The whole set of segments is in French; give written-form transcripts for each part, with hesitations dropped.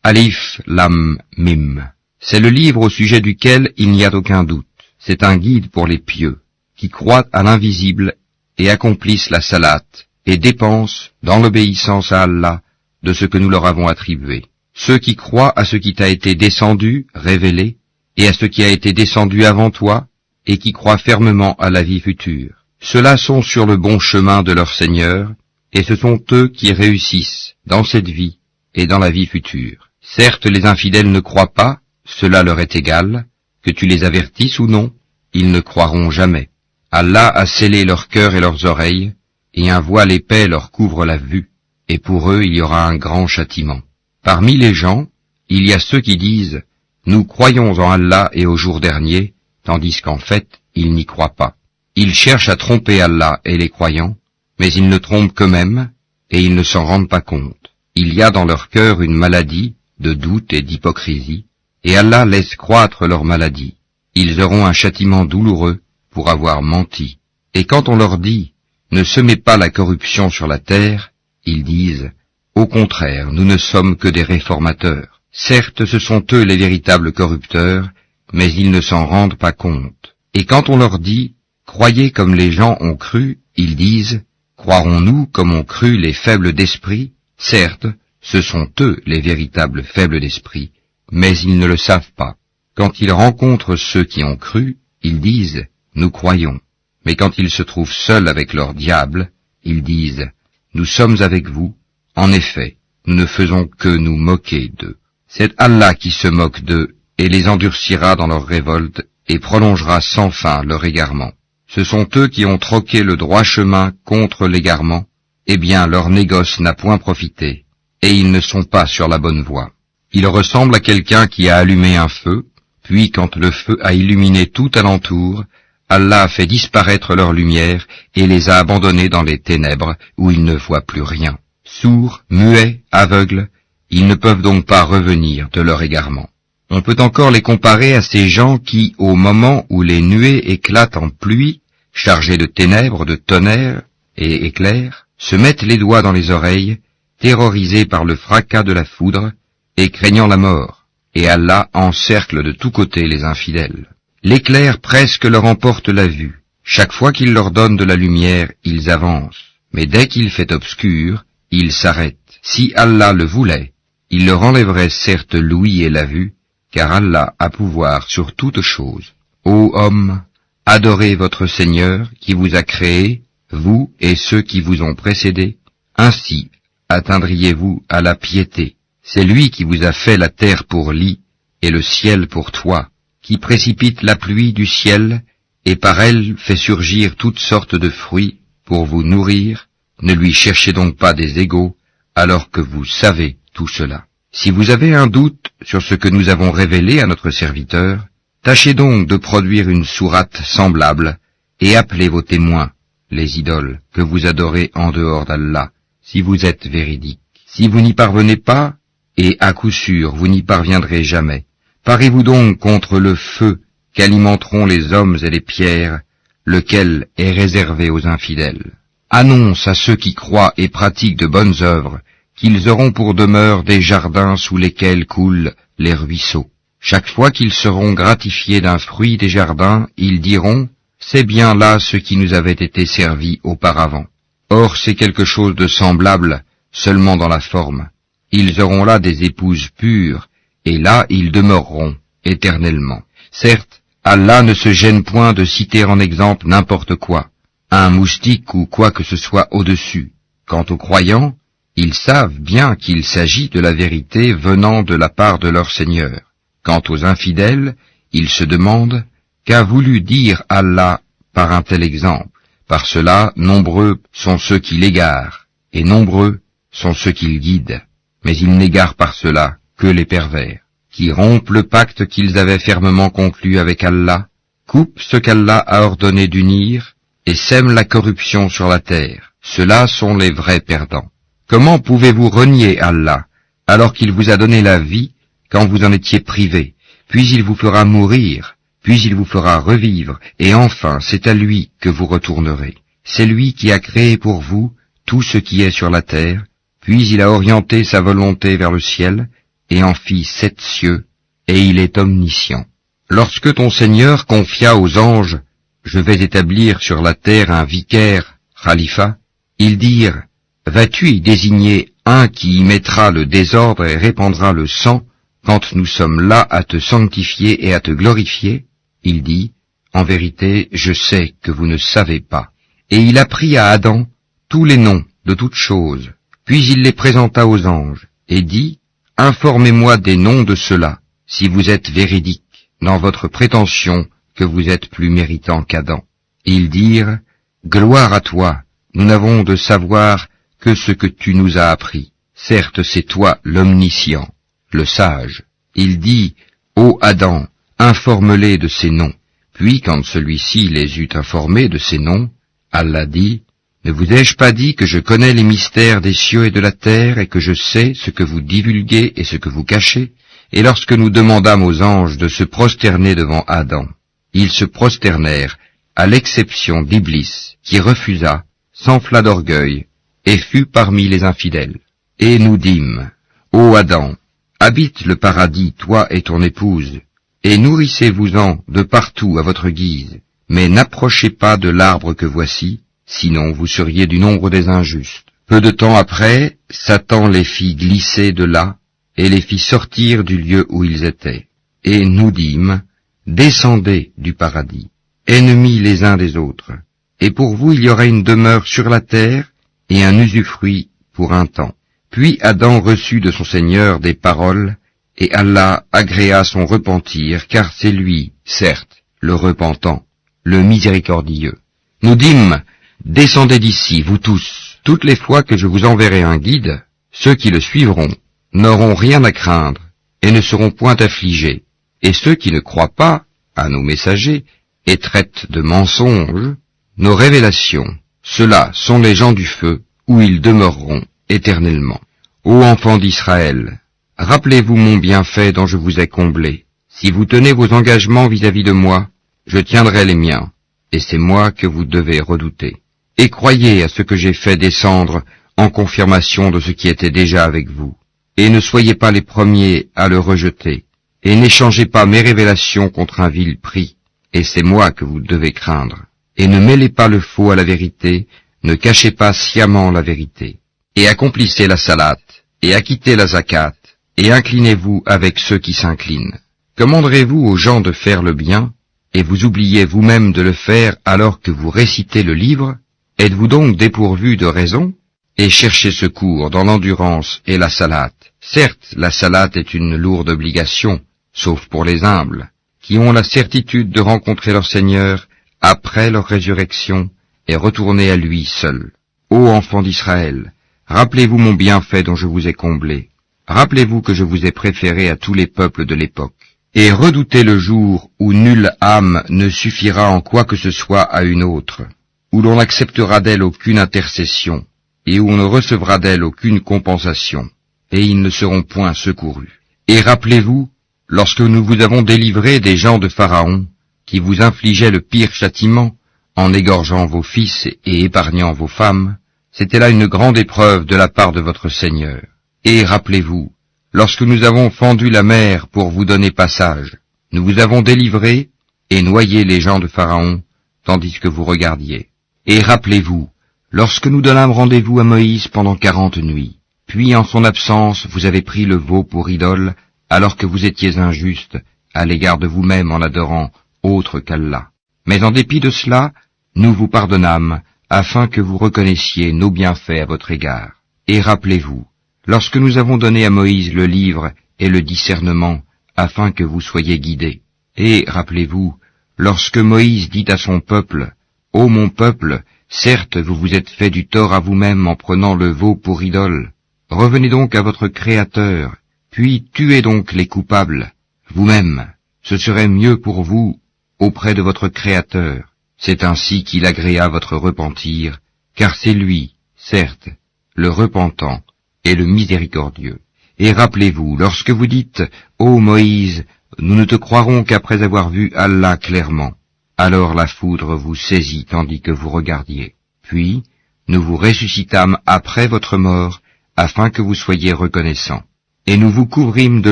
Alif Lam Mim. C'est le livre au sujet duquel il n'y a aucun doute. C'est un guide pour les pieux, qui croient à l'invisible et accomplissent la salate, et dépensent, dans l'obéissance à Allah, de ce que nous leur avons attribué. Ceux qui croient à ce qui t'a été descendu, révélé, et à ce qui a été descendu avant toi, et qui croient fermement à la vie future. Ceux-là sont sur le bon chemin de leur Seigneur, et ce sont eux qui réussissent dans cette vie et dans la vie future. Certes, les infidèles ne croient pas, cela leur est égal, que tu les avertisses ou non, ils ne croiront jamais. Allah a scellé leur cœur et leurs oreilles, et un voile épais leur couvre la vue, et pour eux il y aura un grand châtiment. Parmi les gens, il y a ceux qui disent « Nous croyons en Allah et au jour dernier », tandis qu'en fait, ils n'y croient pas. Ils cherchent à tromper Allah et les croyants, mais ils ne trompent qu'eux-mêmes, et ils ne s'en rendent pas compte. Il y a dans leur cœur une maladie de doute et d'hypocrisie, et Allah laisse croître leur maladie. Ils auront un châtiment douloureux pour avoir menti. Et quand on leur dit « Ne semez pas la corruption sur la terre », ils disent « Au contraire, nous ne sommes que des réformateurs. » Certes, ce sont eux les véritables corrupteurs, mais ils ne s'en rendent pas compte. Et quand on leur dit « Croyez comme les gens ont cru », ils disent « Croirons-nous comme ont cru les faibles d'esprit ?» Certes, ce sont eux les véritables faibles d'esprit, mais ils ne le savent pas. Quand ils rencontrent ceux qui ont cru, ils disent « Nous croyons ». Mais quand ils se trouvent seuls avec leur diable, ils disent « Nous sommes avec vous. En effet, nous ne faisons que nous moquer d'eux. » C'est Allah qui se moque d'eux et les endurcira dans leur révolte et prolongera sans fin leur égarement. Ce sont eux qui ont troqué le droit chemin contre l'égarement, eh bien leur négoce n'a point profité, et ils ne sont pas sur la bonne voie. Ils ressemblent à quelqu'un qui a allumé un feu, puis quand le feu a illuminé tout alentour, Allah a fait disparaître leur lumière et les a abandonnés dans les ténèbres où ils ne voient plus rien. Sourds, muets, aveugles, ils ne peuvent donc pas revenir de leur égarement. On peut encore les comparer à ces gens qui, au moment où les nuées éclatent en pluie, chargées de ténèbres, de tonnerre et éclairs, se mettent les doigts dans les oreilles, terrorisés par le fracas de la foudre et craignant la mort, et Allah encercle de tous côtés les infidèles. L'éclair presque leur emporte la vue. Chaque fois qu'il leur donne de la lumière, ils avancent, mais dès qu'il fait obscur, ils s'arrêtent. Si Allah le voulait, il leur enlèverait certes l'ouïe et la vue, car Allah a pouvoir sur toute chose. Ô hommes, adorez votre Seigneur qui vous a créé, vous et ceux qui vous ont précédés. Ainsi atteindriez-vous à la piété. C'est lui qui vous a fait la terre pour lit et le ciel pour toit, qui précipite la pluie du ciel et par elle fait surgir toutes sortes de fruits pour vous nourrir. Ne lui cherchez donc pas des égaux, alors que vous savez tout cela. Si vous avez un doute sur ce que nous avons révélé à notre serviteur, tâchez donc de produire une sourate semblable et appelez vos témoins, les idoles que vous adorez en dehors d'Allah, si vous êtes véridiques. Si vous n'y parvenez pas, et à coup sûr vous n'y parviendrez jamais, parez-vous donc contre le feu qu'alimenteront les hommes et les pierres, lequel est réservé aux infidèles. Annonce à ceux qui croient et pratiquent de bonnes œuvres qu'ils auront pour demeure des jardins sous lesquels coulent les ruisseaux. Chaque fois qu'ils seront gratifiés d'un fruit des jardins, ils diront « C'est bien là ce qui nous avait été servi auparavant. » Or c'est quelque chose de semblable, seulement dans la forme. Ils auront là des épouses pures, et là ils demeureront éternellement. Certes, Allah ne se gêne point de citer en exemple n'importe quoi, un moustique ou quoi que ce soit au-dessus. Quant aux croyants, ils savent bien qu'il s'agit de la vérité venant de la part de leur Seigneur. Quant aux infidèles, ils se demandent qu'a voulu dire Allah par un tel exemple. Par cela, nombreux sont ceux qui l'égarent, et nombreux sont ceux qui le guident. Mais ils n'égarent par cela que les pervers, qui rompent le pacte qu'ils avaient fermement conclu avec Allah, coupent ce qu'Allah a ordonné d'unir, et sèment la corruption sur la terre. Ceux-là sont les vrais perdants. Comment pouvez-vous renier Allah, alors qu'il vous a donné la vie quand vous en étiez privés, puis il vous fera mourir, puis il vous fera revivre, et enfin c'est à lui que vous retournerez. C'est lui qui a créé pour vous tout ce qui est sur la terre, puis il a orienté sa volonté vers le ciel, et en fit 7 cieux, et il est omniscient. Lorsque ton Seigneur confia aux anges, je vais établir sur la terre un vicaire, khalifa, ils dirent, vas-tu y désigner un qui y mettra le désordre et répandra le sang, quand nous sommes là à te sanctifier et à te glorifier? Il dit, en vérité, je sais que vous ne savez pas. Et il apprit à Adam tous les noms de toutes choses. Puis il les présenta aux anges, et dit, informez-moi des noms de ceux-là, si vous êtes véridiques dans votre prétention que vous êtes plus méritant qu'Adam. Ils dirent, gloire à toi, nous n'avons de savoir que ce que tu nous as appris. Certes, c'est toi l'omniscient, le sage. Il dit, ô Adam, informe-les de ces noms. Puis, quand celui-ci les eut informés de ces noms, Allah dit, ne vous ai-je pas dit que je connais les mystères des cieux et de la terre, et que je sais ce que vous divulguez et ce que vous cachez? Et lorsque nous demandâmes aux anges de se prosterner devant Adam, ils se prosternèrent, à l'exception d'Iblis, qui refusa, s'enfla d'orgueil, et fut parmi les infidèles. Et nous dîmes, ô Adam, habite le paradis, toi et ton épouse, et nourrissez-vous-en de partout à votre guise, mais n'approchez pas de l'arbre que voici, sinon vous seriez du nombre des injustes. Peu de temps après, Satan les fit glisser de là, et les fit sortir du lieu où ils étaient. Et nous dîmes, descendez du paradis, ennemis les uns des autres, et pour vous il y aura une demeure sur la terre, et un usufruit pour un temps. Puis Adam reçut de son Seigneur des paroles, et Allah agréa son repentir, car c'est lui, certes, le repentant, le miséricordieux. Nous dîmes, descendez d'ici, vous tous, toutes les fois que je vous enverrai un guide, ceux qui le suivront n'auront rien à craindre, et ne seront point affligés, et ceux qui ne croient pas à nos messagers, et traitent de mensonges nos révélations, ceux-là sont les gens du feu, où ils demeureront éternellement. Ô enfants d'Israël, rappelez-vous mon bienfait dont je vous ai comblé. Si vous tenez vos engagements vis-à-vis de moi, je tiendrai les miens, et c'est moi que vous devez redouter. Et croyez à ce que j'ai fait descendre en confirmation de ce qui était déjà avec vous. Et ne soyez pas les premiers à le rejeter, et n'échangez pas mes révélations contre un vil prix, et c'est moi que vous devez craindre. Et ne mêlez pas le faux à la vérité, ne cachez pas sciemment la vérité. Et accomplissez la salate, et acquittez la zakat, et inclinez-vous avec ceux qui s'inclinent. Commanderez-vous aux gens de faire le bien, et vous oubliez vous-même de le faire alors que vous récitez le livre? Êtes-vous donc dépourvu de raison? Et cherchez secours dans l'endurance et la salate. Certes, la salate est une lourde obligation, sauf pour les humbles, qui ont la certitude de rencontrer leur Seigneur après leur résurrection et retourner à lui seul. Ô enfants d'Israël, rappelez-vous mon bienfait dont je vous ai comblé. Rappelez-vous que je vous ai préféré à tous les peuples de l'époque. Et redoutez le jour où nulle âme ne suffira en quoi que ce soit à une autre, où l'on n'acceptera d'elle aucune intercession, et où on ne recevra d'elle aucune compensation, et ils ne seront point secourus. Et rappelez-vous, lorsque nous vous avons délivré des gens de Pharaon, qui vous infligeaient le pire châtiment, en égorgeant vos fils et épargnant vos femmes, c'était là une grande épreuve de la part de votre Seigneur. Et rappelez-vous, lorsque nous avons fendu la mer pour vous donner passage, nous vous avons délivré et noyé les gens de Pharaon, tandis que vous regardiez. Et rappelez-vous, lorsque nous donnâmes rendez-vous à Moïse pendant 40 nuits, puis en son absence vous avez pris le veau pour idole, alors que vous étiez injuste à l'égard de vous-même en adorant autre qu'Allah. Mais en dépit de cela, nous vous pardonnâmes, afin que vous reconnaissiez nos bienfaits à votre égard. Et rappelez-vous, lorsque nous avons donné à Moïse le livre et le discernement, afin que vous soyez guidés. Et rappelez-vous, lorsque Moïse dit à son peuple, « Ô mon peuple, certes vous vous êtes fait du tort à vous-même en prenant le veau pour idole. Revenez donc à votre Créateur, puis tuez donc les coupables, vous-même. Ce serait mieux pour vous auprès de votre Créateur. C'est ainsi qu'il agréa votre repentir, car c'est lui, certes, le repentant et le miséricordieux. Et rappelez-vous, lorsque vous dites, « Ô Moïse, nous ne te croirons qu'après avoir vu Allah clairement », alors la foudre vous saisit tandis que vous regardiez. Puis, nous vous ressuscitâmes après votre mort, afin que vous soyez reconnaissants. et nous vous couvrîmes de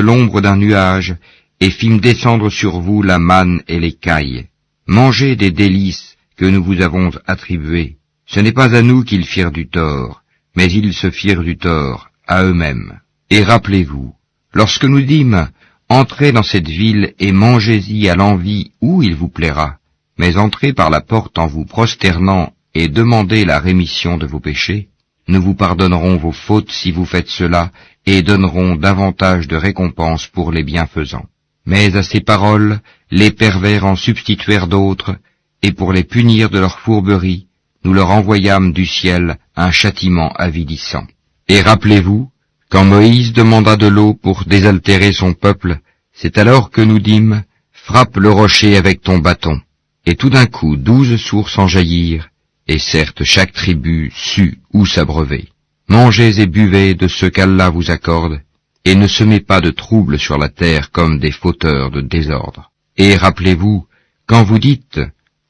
l'ombre d'un nuage, et fîmes descendre sur vous la manne et l'écaille. Mangez des délices que nous vous avons attribuées. Ce n'est pas à nous qu'ils firent du tort, mais ils se firent du tort à eux-mêmes. Et rappelez-vous, lorsque nous dîmes, entrez dans cette ville et mangez-y à l'envi où il vous plaira, mais entrez par la porte en vous prosternant et demandez la rémission de vos péchés. Nous vous pardonnerons vos fautes si vous faites cela, et donnerons davantage de récompenses pour les bienfaisants. Mais à ces paroles, les pervers en substituèrent d'autres, et pour les punir de leur fourberie, nous leur envoyâmes du ciel un châtiment avilissant. Et rappelez-vous, quand Moïse demanda de l'eau pour désaltérer son peuple, c'est alors que nous dîmes, frappe le rocher avec ton bâton. Et tout d'un coup 12 sources en jaillirent, et certes chaque tribu sut où s'abreuver. Mangez et buvez de ce qu'Allah vous accorde, et ne semez pas de trouble sur la terre comme des fauteurs de désordre. Et rappelez-vous, quand vous dites,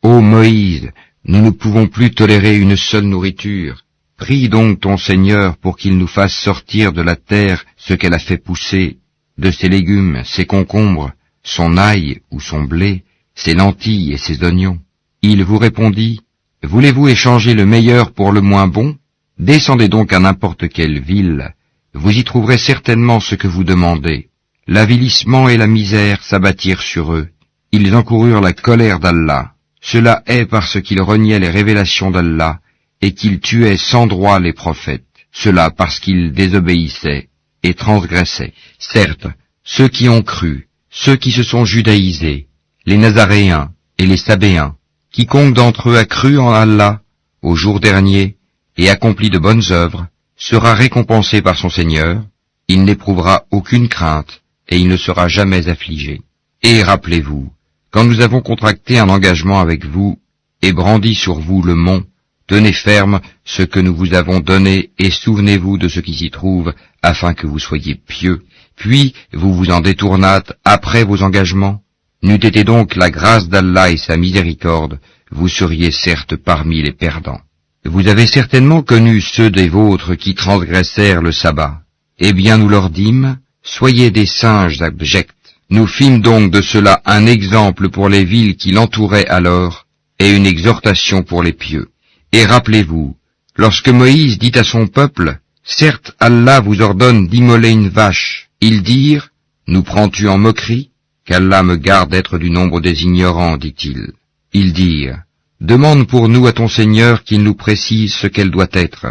ô Moïse, nous ne pouvons plus tolérer une seule nourriture, prie donc ton Seigneur pour qu'il nous fasse sortir de la terre ce qu'elle a fait pousser, de ses légumes, ses concombres, son ail ou son blé, ses lentilles et ses oignons. Il vous répondit, voulez-vous échanger le meilleur pour le moins bon? Descendez donc à n'importe quelle ville, vous y trouverez certainement ce que vous demandez. L'avilissement et la misère s'abattirent sur eux. Ils encoururent la colère d'Allah. Cela est parce qu'ils reniaient les révélations d'Allah et qu'ils tuaient sans droit les prophètes. Cela parce qu'ils désobéissaient et transgressaient. Certes, ceux qui ont cru, ceux qui se sont judaïsés, les Nazaréens et les Sabéens, quiconque d'entre eux a cru en Allah au jour dernier et accompli de bonnes œuvres, sera récompensé par son Seigneur, il n'éprouvera aucune crainte et il ne sera jamais affligé. Et rappelez-vous, quand nous avons contracté un engagement avec vous et brandi sur vous le mont, tenez ferme ce que nous vous avons donné et souvenez-vous de ce qui s'y trouve afin que vous soyez pieux. Puis vous vous en détournâtes après vos engagements. N'eût été donc la grâce d'Allah et sa miséricorde, vous seriez certes parmi les perdants. Vous avez certainement connu ceux des vôtres qui transgressèrent le sabbat. Eh bien nous leur dîmes, soyez des singes abjects. Nous fîmes donc de cela un exemple pour les villes qui l'entouraient alors, et une exhortation pour les pieux. Et rappelez-vous, lorsque Moïse dit à son peuple, « Certes, Allah vous ordonne d'immoler une vache », ils dirent, « Nous prends-tu en moquerie ?» Qu'Allah me garde d'être du nombre des ignorants, dit-il. Ils dirent, « Demande pour nous à ton Seigneur qu'il nous précise ce qu'elle doit être. »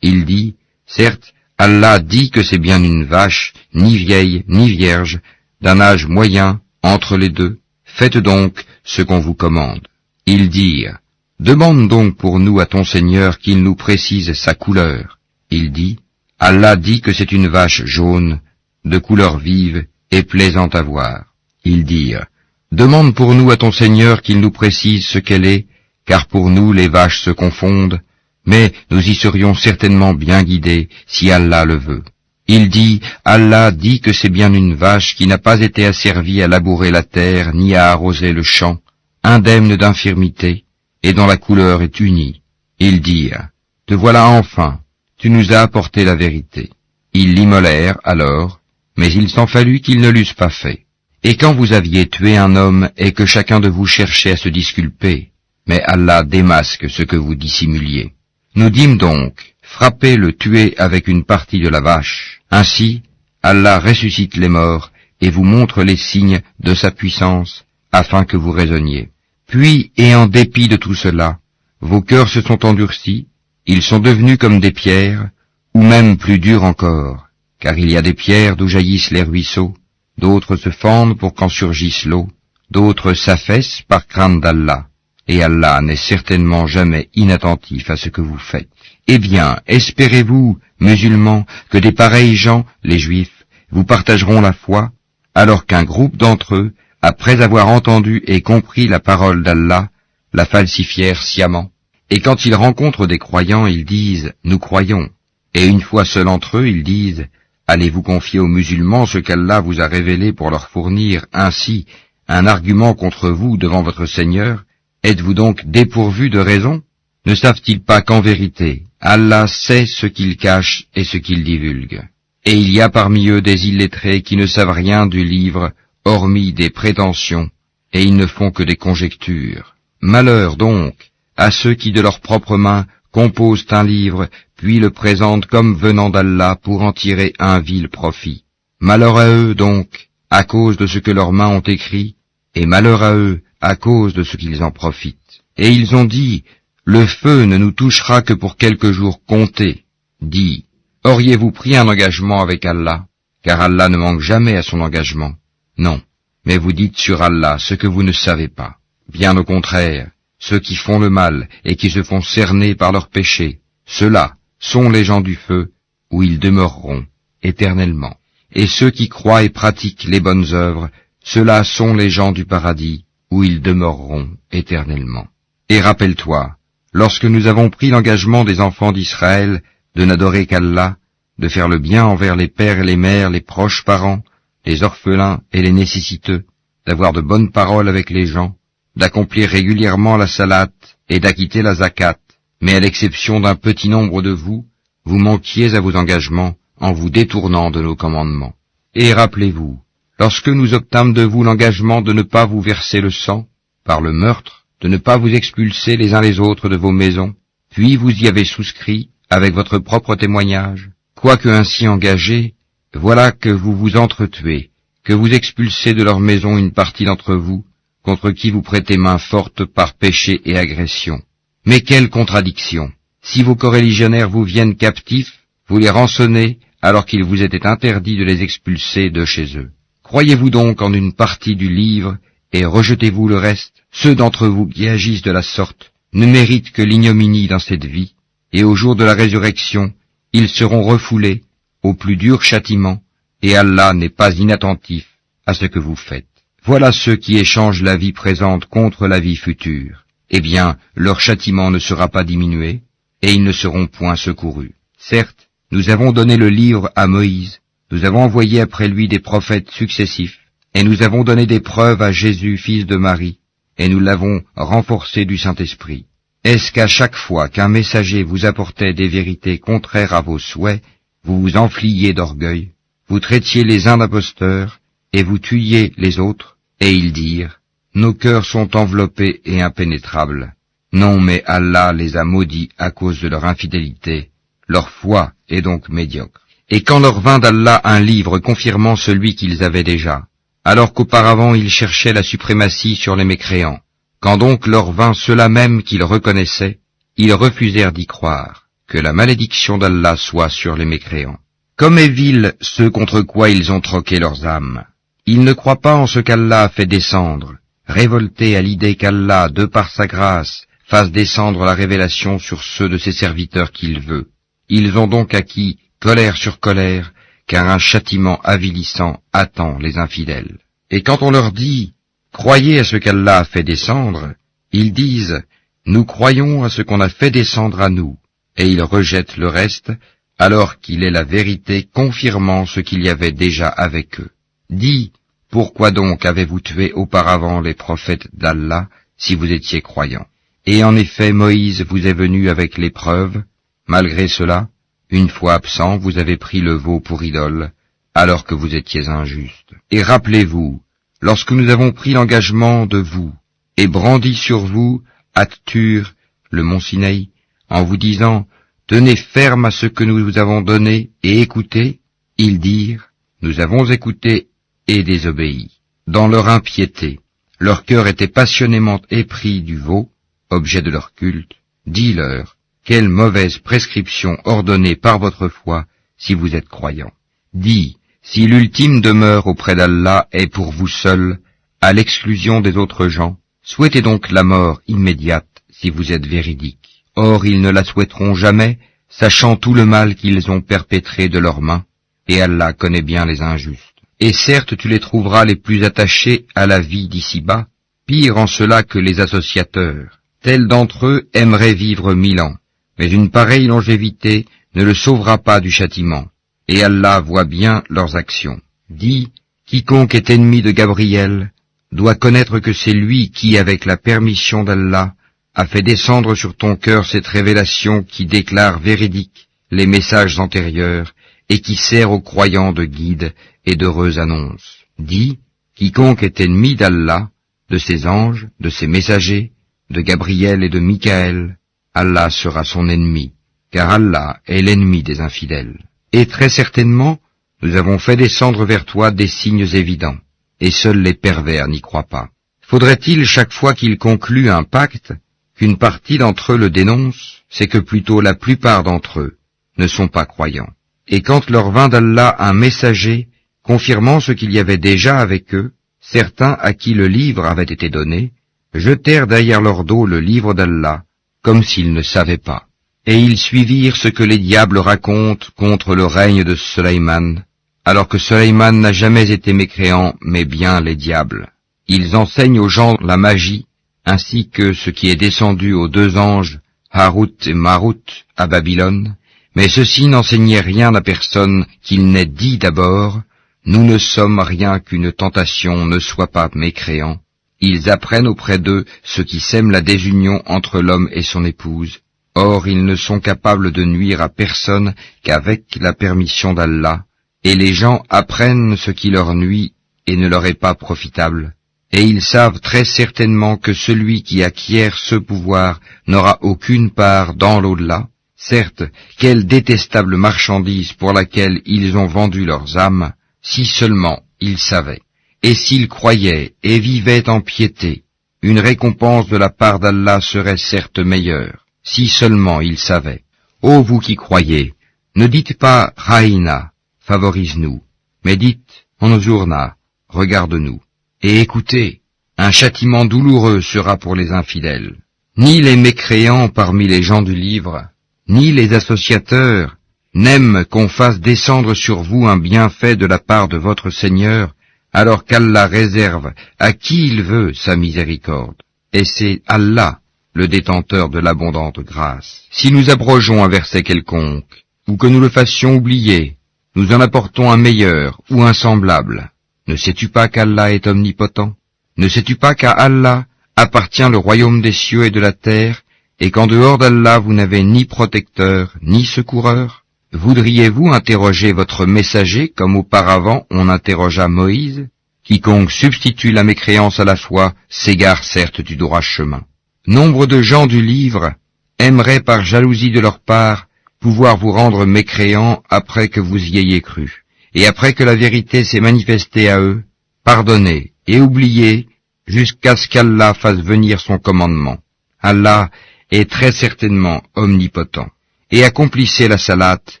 Il dit, « Certes, Allah dit que c'est bien une vache, ni vieille, ni vierge, d'un âge moyen, entre les deux. Faites donc ce qu'on vous commande. » Ils dirent, « Demande donc pour nous à ton Seigneur qu'il nous précise sa couleur. » Il dit, « Allah dit que c'est une vache jaune, de couleur vive et plaisante à voir. » Ils dirent, « Demande pour nous à ton Seigneur qu'il nous précise ce qu'elle est, car pour nous les vaches se confondent, mais nous y serions certainement bien guidés si Allah le veut. » Il dit, « Allah dit que c'est bien une vache qui n'a pas été asservie à labourer la terre ni à arroser le champ, indemne d'infirmité, et dont la couleur est unie. » Ils dirent, « Te voilà enfin, tu nous as apporté la vérité. » Ils l'immolèrent alors, mais il s'en fallut qu'ils ne l'eussent pas fait. Et quand vous aviez tué un homme et que chacun de vous cherchait à se disculper, mais Allah démasque ce que vous dissimuliez. Nous dîmes donc, frappez le tué avec une partie de la vache. Ainsi, Allah ressuscite les morts et vous montre les signes de sa puissance, afin que vous raisonniez. Puis, et en dépit de tout cela, vos cœurs se sont endurcis, ils sont devenus comme des pierres, ou même plus durs encore, car il y a des pierres d'où jaillissent les ruisseaux, d'autres se fendent pour qu'en surgisse l'eau, d'autres s'affaissent par crainte d'Allah, et Allah n'est certainement jamais inattentif à ce que vous faites. Eh bien, espérez-vous, musulmans, que des pareils gens, les juifs, vous partageront la foi, alors qu'un groupe d'entre eux, après avoir entendu et compris la parole d'Allah, la falsifièrent sciemment. Et quand ils rencontrent des croyants, ils disent « Nous croyons ». Et une fois seuls entre eux, ils disent « Allez-vous confier aux musulmans ce qu'Allah vous a révélé pour leur fournir ainsi un argument contre vous devant votre Seigneur? Êtes-vous donc dépourvus de raison? Ne savent-ils pas qu'en vérité, Allah sait ce qu'ils cachent et ce qu'ils divulguent? Et il y a parmi eux des illettrés qui ne savent rien du livre, hormis des prétentions, et ils ne font que des conjectures. Malheur donc à ceux qui de leurs propres mains composent un livre, puis le présentent comme venant d'Allah pour en tirer un vil profit. Malheur à eux donc, à cause de ce que leurs mains ont écrit, et malheur à eux à cause de ce qu'ils en profitent. Et ils ont dit, le feu ne nous touchera que pour quelques jours comptés. Dis, auriez-vous pris un engagement avec Allah, car Allah ne manque jamais à son engagement? Non, mais vous dites sur Allah ce que vous ne savez pas. Bien au contraire, ceux qui font le mal et qui se font cerner par leurs péchés, ceux-là sont les gens du feu, où ils demeureront éternellement. Et ceux qui croient et pratiquent les bonnes œuvres, ceux-là sont les gens du paradis, où ils demeureront éternellement. Et rappelle-toi, lorsque nous avons pris l'engagement des enfants d'Israël de n'adorer qu'Allah, de faire le bien envers les pères et les mères, les proches parents, les orphelins et les nécessiteux, d'avoir de bonnes paroles avec les gens, d'accomplir régulièrement la salate et d'acquitter la zakat, mais à l'exception d'un petit nombre de vous, vous manquiez à vos engagements en vous détournant de nos commandements. Et rappelez-vous, lorsque nous obtînmes de vous l'engagement de ne pas vous verser le sang, par le meurtre, de ne pas vous expulser les uns les autres de vos maisons, puis vous y avez souscrit avec votre propre témoignage, quoique ainsi engagés, voilà que vous vous entretuez, que vous expulsez de leur maison une partie d'entre vous, contre qui vous prêtez main forte par péché et agression. Mais quelle contradiction! Si vos coreligionnaires vous viennent captifs, vous les rançonnez alors qu'il vous était interdit de les expulser de chez eux. Croyez-vous donc en une partie du livre et rejetez-vous le reste? Ceux d'entre vous qui agissent de la sorte ne méritent que l'ignominie dans cette vie, et au jour de la résurrection, ils seront refoulés au plus dur châtiment, et Allah n'est pas inattentif à ce que vous faites. Voilà ceux qui échangent la vie présente contre la vie future. Eh bien, leur châtiment ne sera pas diminué, et ils ne seront point secourus. Certes, nous avons donné le livre à Moïse, nous avons envoyé après lui des prophètes successifs, et nous avons donné des preuves à Jésus, fils de Marie, et nous l'avons renforcé du Saint-Esprit. Est-ce qu'à chaque fois qu'un messager vous apportait des vérités contraires à vos souhaits, vous vous enfliez d'orgueil, vous traitiez les uns d'imposteurs, et vous tuiez les autres, et ils dirent, nos cœurs sont enveloppés et impénétrables. Non, mais Allah les a maudits à cause de leur infidélité, leur foi est donc médiocre. Et quand leur vint d'Allah un livre confirmant celui qu'ils avaient déjà, alors qu'auparavant ils cherchaient la suprématie sur les mécréants, quand donc leur vint ceux-là même qu'ils reconnaissaient, ils refusèrent d'y croire, que la malédiction d'Allah soit sur les mécréants. Comme est vil ceux contre quoi ils ont troqué leurs âmes. Ils ne croient pas en ce qu'Allah a fait descendre, révoltés à l'idée qu'Allah, de par sa grâce, fasse descendre la révélation sur ceux de ses serviteurs qu'il veut. Ils ont donc acquis colère sur colère, car un châtiment avilissant attend les infidèles. Et quand on leur dit « Croyez à ce qu'Allah a fait descendre », ils disent « Nous croyons à ce qu'on a fait descendre à nous », et ils rejettent le reste, alors qu'il est la vérité confirmant ce qu'il y avait déjà avec eux. Dis, pourquoi donc avez-vous tué auparavant les prophètes d'Allah, si vous étiez croyants? Et en effet, Moïse vous est venu avec l'épreuve. Malgré cela, une fois absent, vous avez pris le veau pour idole, alors que vous étiez injuste. Et rappelez-vous, lorsque nous avons pris l'engagement de vous, et brandi sur vous, At-Tur, le mont Sinaï, en vous disant, tenez ferme à ce que nous vous avons donné, et écoutez, ils dirent, nous avons écouté et désobéi. Dans leur impiété, leur cœur était passionnément épris du veau, objet de leur culte. Dis-leur, quelle mauvaise prescription ordonnée par votre foi, si vous êtes croyants. Dis, si l'ultime demeure auprès d'Allah est pour vous seul, à l'exclusion des autres gens, souhaitez donc la mort immédiate, si vous êtes véridiques. Or ils ne la souhaiteront jamais, sachant tout le mal qu'ils ont perpétré de leurs mains, et Allah connaît bien les injustes. Et certes tu les trouveras les plus attachés à la vie d'ici-bas, pire en cela que les associateurs. Tels d'entre eux aimeraient vivre 1000 ans, mais une pareille longévité ne le sauvera pas du châtiment, et Allah voit bien leurs actions. Dis, quiconque est ennemi de Gabriel doit connaître que c'est lui qui, avec la permission d'Allah, a fait descendre sur ton cœur cette révélation qui déclare véridique les messages antérieurs et qui sert aux croyants de guide et d'heureuse annonce. Dit, quiconque est ennemi d'Allah, de ses anges, de ses messagers, de Gabriel et de Michaël, Allah sera son ennemi, car Allah est l'ennemi des infidèles. Et très certainement, nous avons fait descendre vers toi des signes évidents, et seuls les pervers n'y croient pas. Faudrait-il chaque fois qu'ils concluent un pacte, qu'une partie d'entre eux le dénonce? C'est que plutôt la plupart d'entre eux ne sont pas croyants. Et quand leur vint d'Allah un messager, confirmant ce qu'il y avait déjà avec eux, certains à qui le livre avait été donné, jetèrent derrière leur dos le livre d'Allah, comme s'ils ne savaient pas. Et ils suivirent ce que les diables racontent contre le règne de Sulayman, alors que Sulayman n'a jamais été mécréant, mais bien les diables. Ils enseignent aux gens la magie, ainsi que ce qui est descendu aux deux anges, Harut et Marut, à Babylone, mais ceux-ci n'enseignaient rien à personne qu'il n'ait dit d'abord, « Nous ne sommes rien qu'une tentation, ne sois pas mécréant ». Ils apprennent auprès d'eux ce qui sème la désunion entre l'homme et son épouse. Or, ils ne sont capables de nuire à personne qu'avec la permission d'Allah, et les gens apprennent ce qui leur nuit et ne leur est pas profitable. Et ils savent très certainement que celui qui acquiert ce pouvoir n'aura aucune part dans l'au-delà. Certes, quelle détestable marchandise pour laquelle ils ont vendu leurs âmes, si seulement ils savaient. Et s'ils croyaient et vivaient en piété, une récompense de la part d'Allah serait certes meilleure, si seulement ils savaient. Ô vous qui croyez, ne dites pas « Raïna », favorise-nous, mais dites « Anzurna », regarde-nous. Et écoutez, un châtiment douloureux sera pour les infidèles. Ni les mécréants parmi les gens du livre, ni les associateurs n'aiment qu'on fasse descendre sur vous un bienfait de la part de votre Seigneur, alors qu'Allah réserve à qui il veut sa miséricorde. Et c'est Allah, le détenteur de l'abondante grâce. Si nous abrogeons un verset quelconque, ou que nous le fassions oublier, nous en apportons un meilleur ou un semblable. Ne sais-tu pas qu'Allah est omnipotent? Ne sais-tu pas qu'à Allah appartient le royaume des cieux et de la terre, et qu'en dehors d'Allah vous n'avez ni protecteur, ni secoureur? Voudriez-vous interroger votre messager comme auparavant on interrogea Moïse? Quiconque substitue la mécréance à la foi s'égare certes du droit chemin. Nombre de gens du livre aimeraient par jalousie de leur part pouvoir vous rendre mécréants après que vous y ayez cru, et après que la vérité s'est manifestée à eux, pardonnez et oubliez jusqu'à ce qu'Allah fasse venir son commandement. Allah est très certainement omnipotent. Et accomplissez la salate,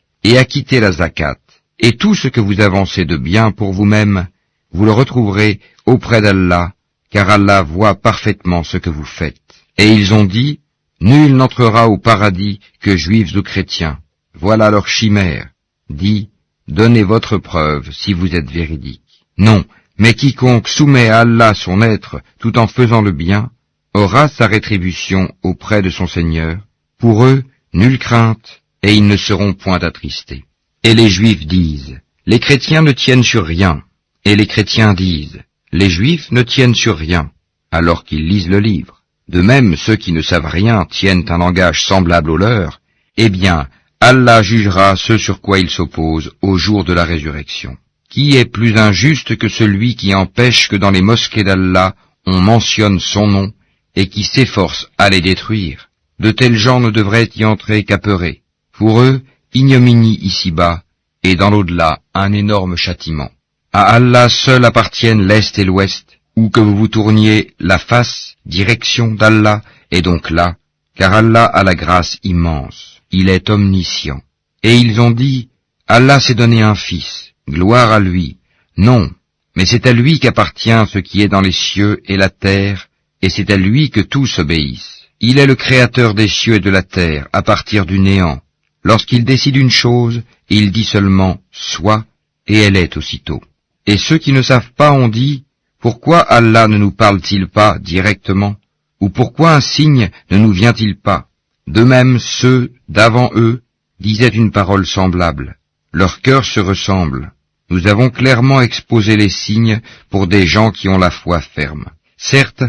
et acquittez la zakat, et tout ce que vous avancez de bien pour vous-même, vous le retrouverez auprès d'Allah, car Allah voit parfaitement ce que vous faites. Et ils ont dit, nul n'entrera au paradis que juifs ou chrétiens. Voilà leur chimère. Dit, donnez votre preuve si vous êtes véridique. Non, mais quiconque soumet à Allah son être tout en faisant le bien, aura sa rétribution auprès de son Seigneur. Pour eux, nulle crainte, et ils ne seront point attristés. Et les Juifs disent, les chrétiens ne tiennent sur rien. Et les chrétiens disent, les Juifs ne tiennent sur rien, alors qu'ils lisent le livre. De même, ceux qui ne savent rien tiennent un langage semblable au leur. Eh bien, Allah jugera ce sur quoi ils s'opposent au jour de la résurrection. Qui est plus injuste que celui qui empêche que dans les mosquées d'Allah on mentionne son nom et qui s'efforce à les détruire? De tels gens ne devraient y entrer qu'apeurés. Pour eux, ignominie ici-bas, et dans l'au-delà, un énorme châtiment. À Allah seul appartiennent l'Est et l'Ouest, où que vous vous tourniez la face, direction d'Allah, est donc là, car Allah a la grâce immense, il est omniscient. Et ils ont dit, Allah s'est donné un fils, gloire à lui. Non, mais c'est à lui qu'appartient ce qui est dans les cieux et la terre, et c'est à lui que tous obéissent. Il est le créateur des cieux et de la terre, à partir du néant. Lorsqu'il décide une chose, il dit seulement « soit » et elle est aussitôt. Et ceux qui ne savent pas ont dit « Pourquoi Allah ne nous parle-t-il pas directement » ou « Pourquoi un signe ne nous vient-il pas » De même, ceux d'avant eux disaient une parole semblable. Leurs cœurs se ressemblent. Nous avons clairement exposé les signes pour des gens qui ont la foi ferme. Certes,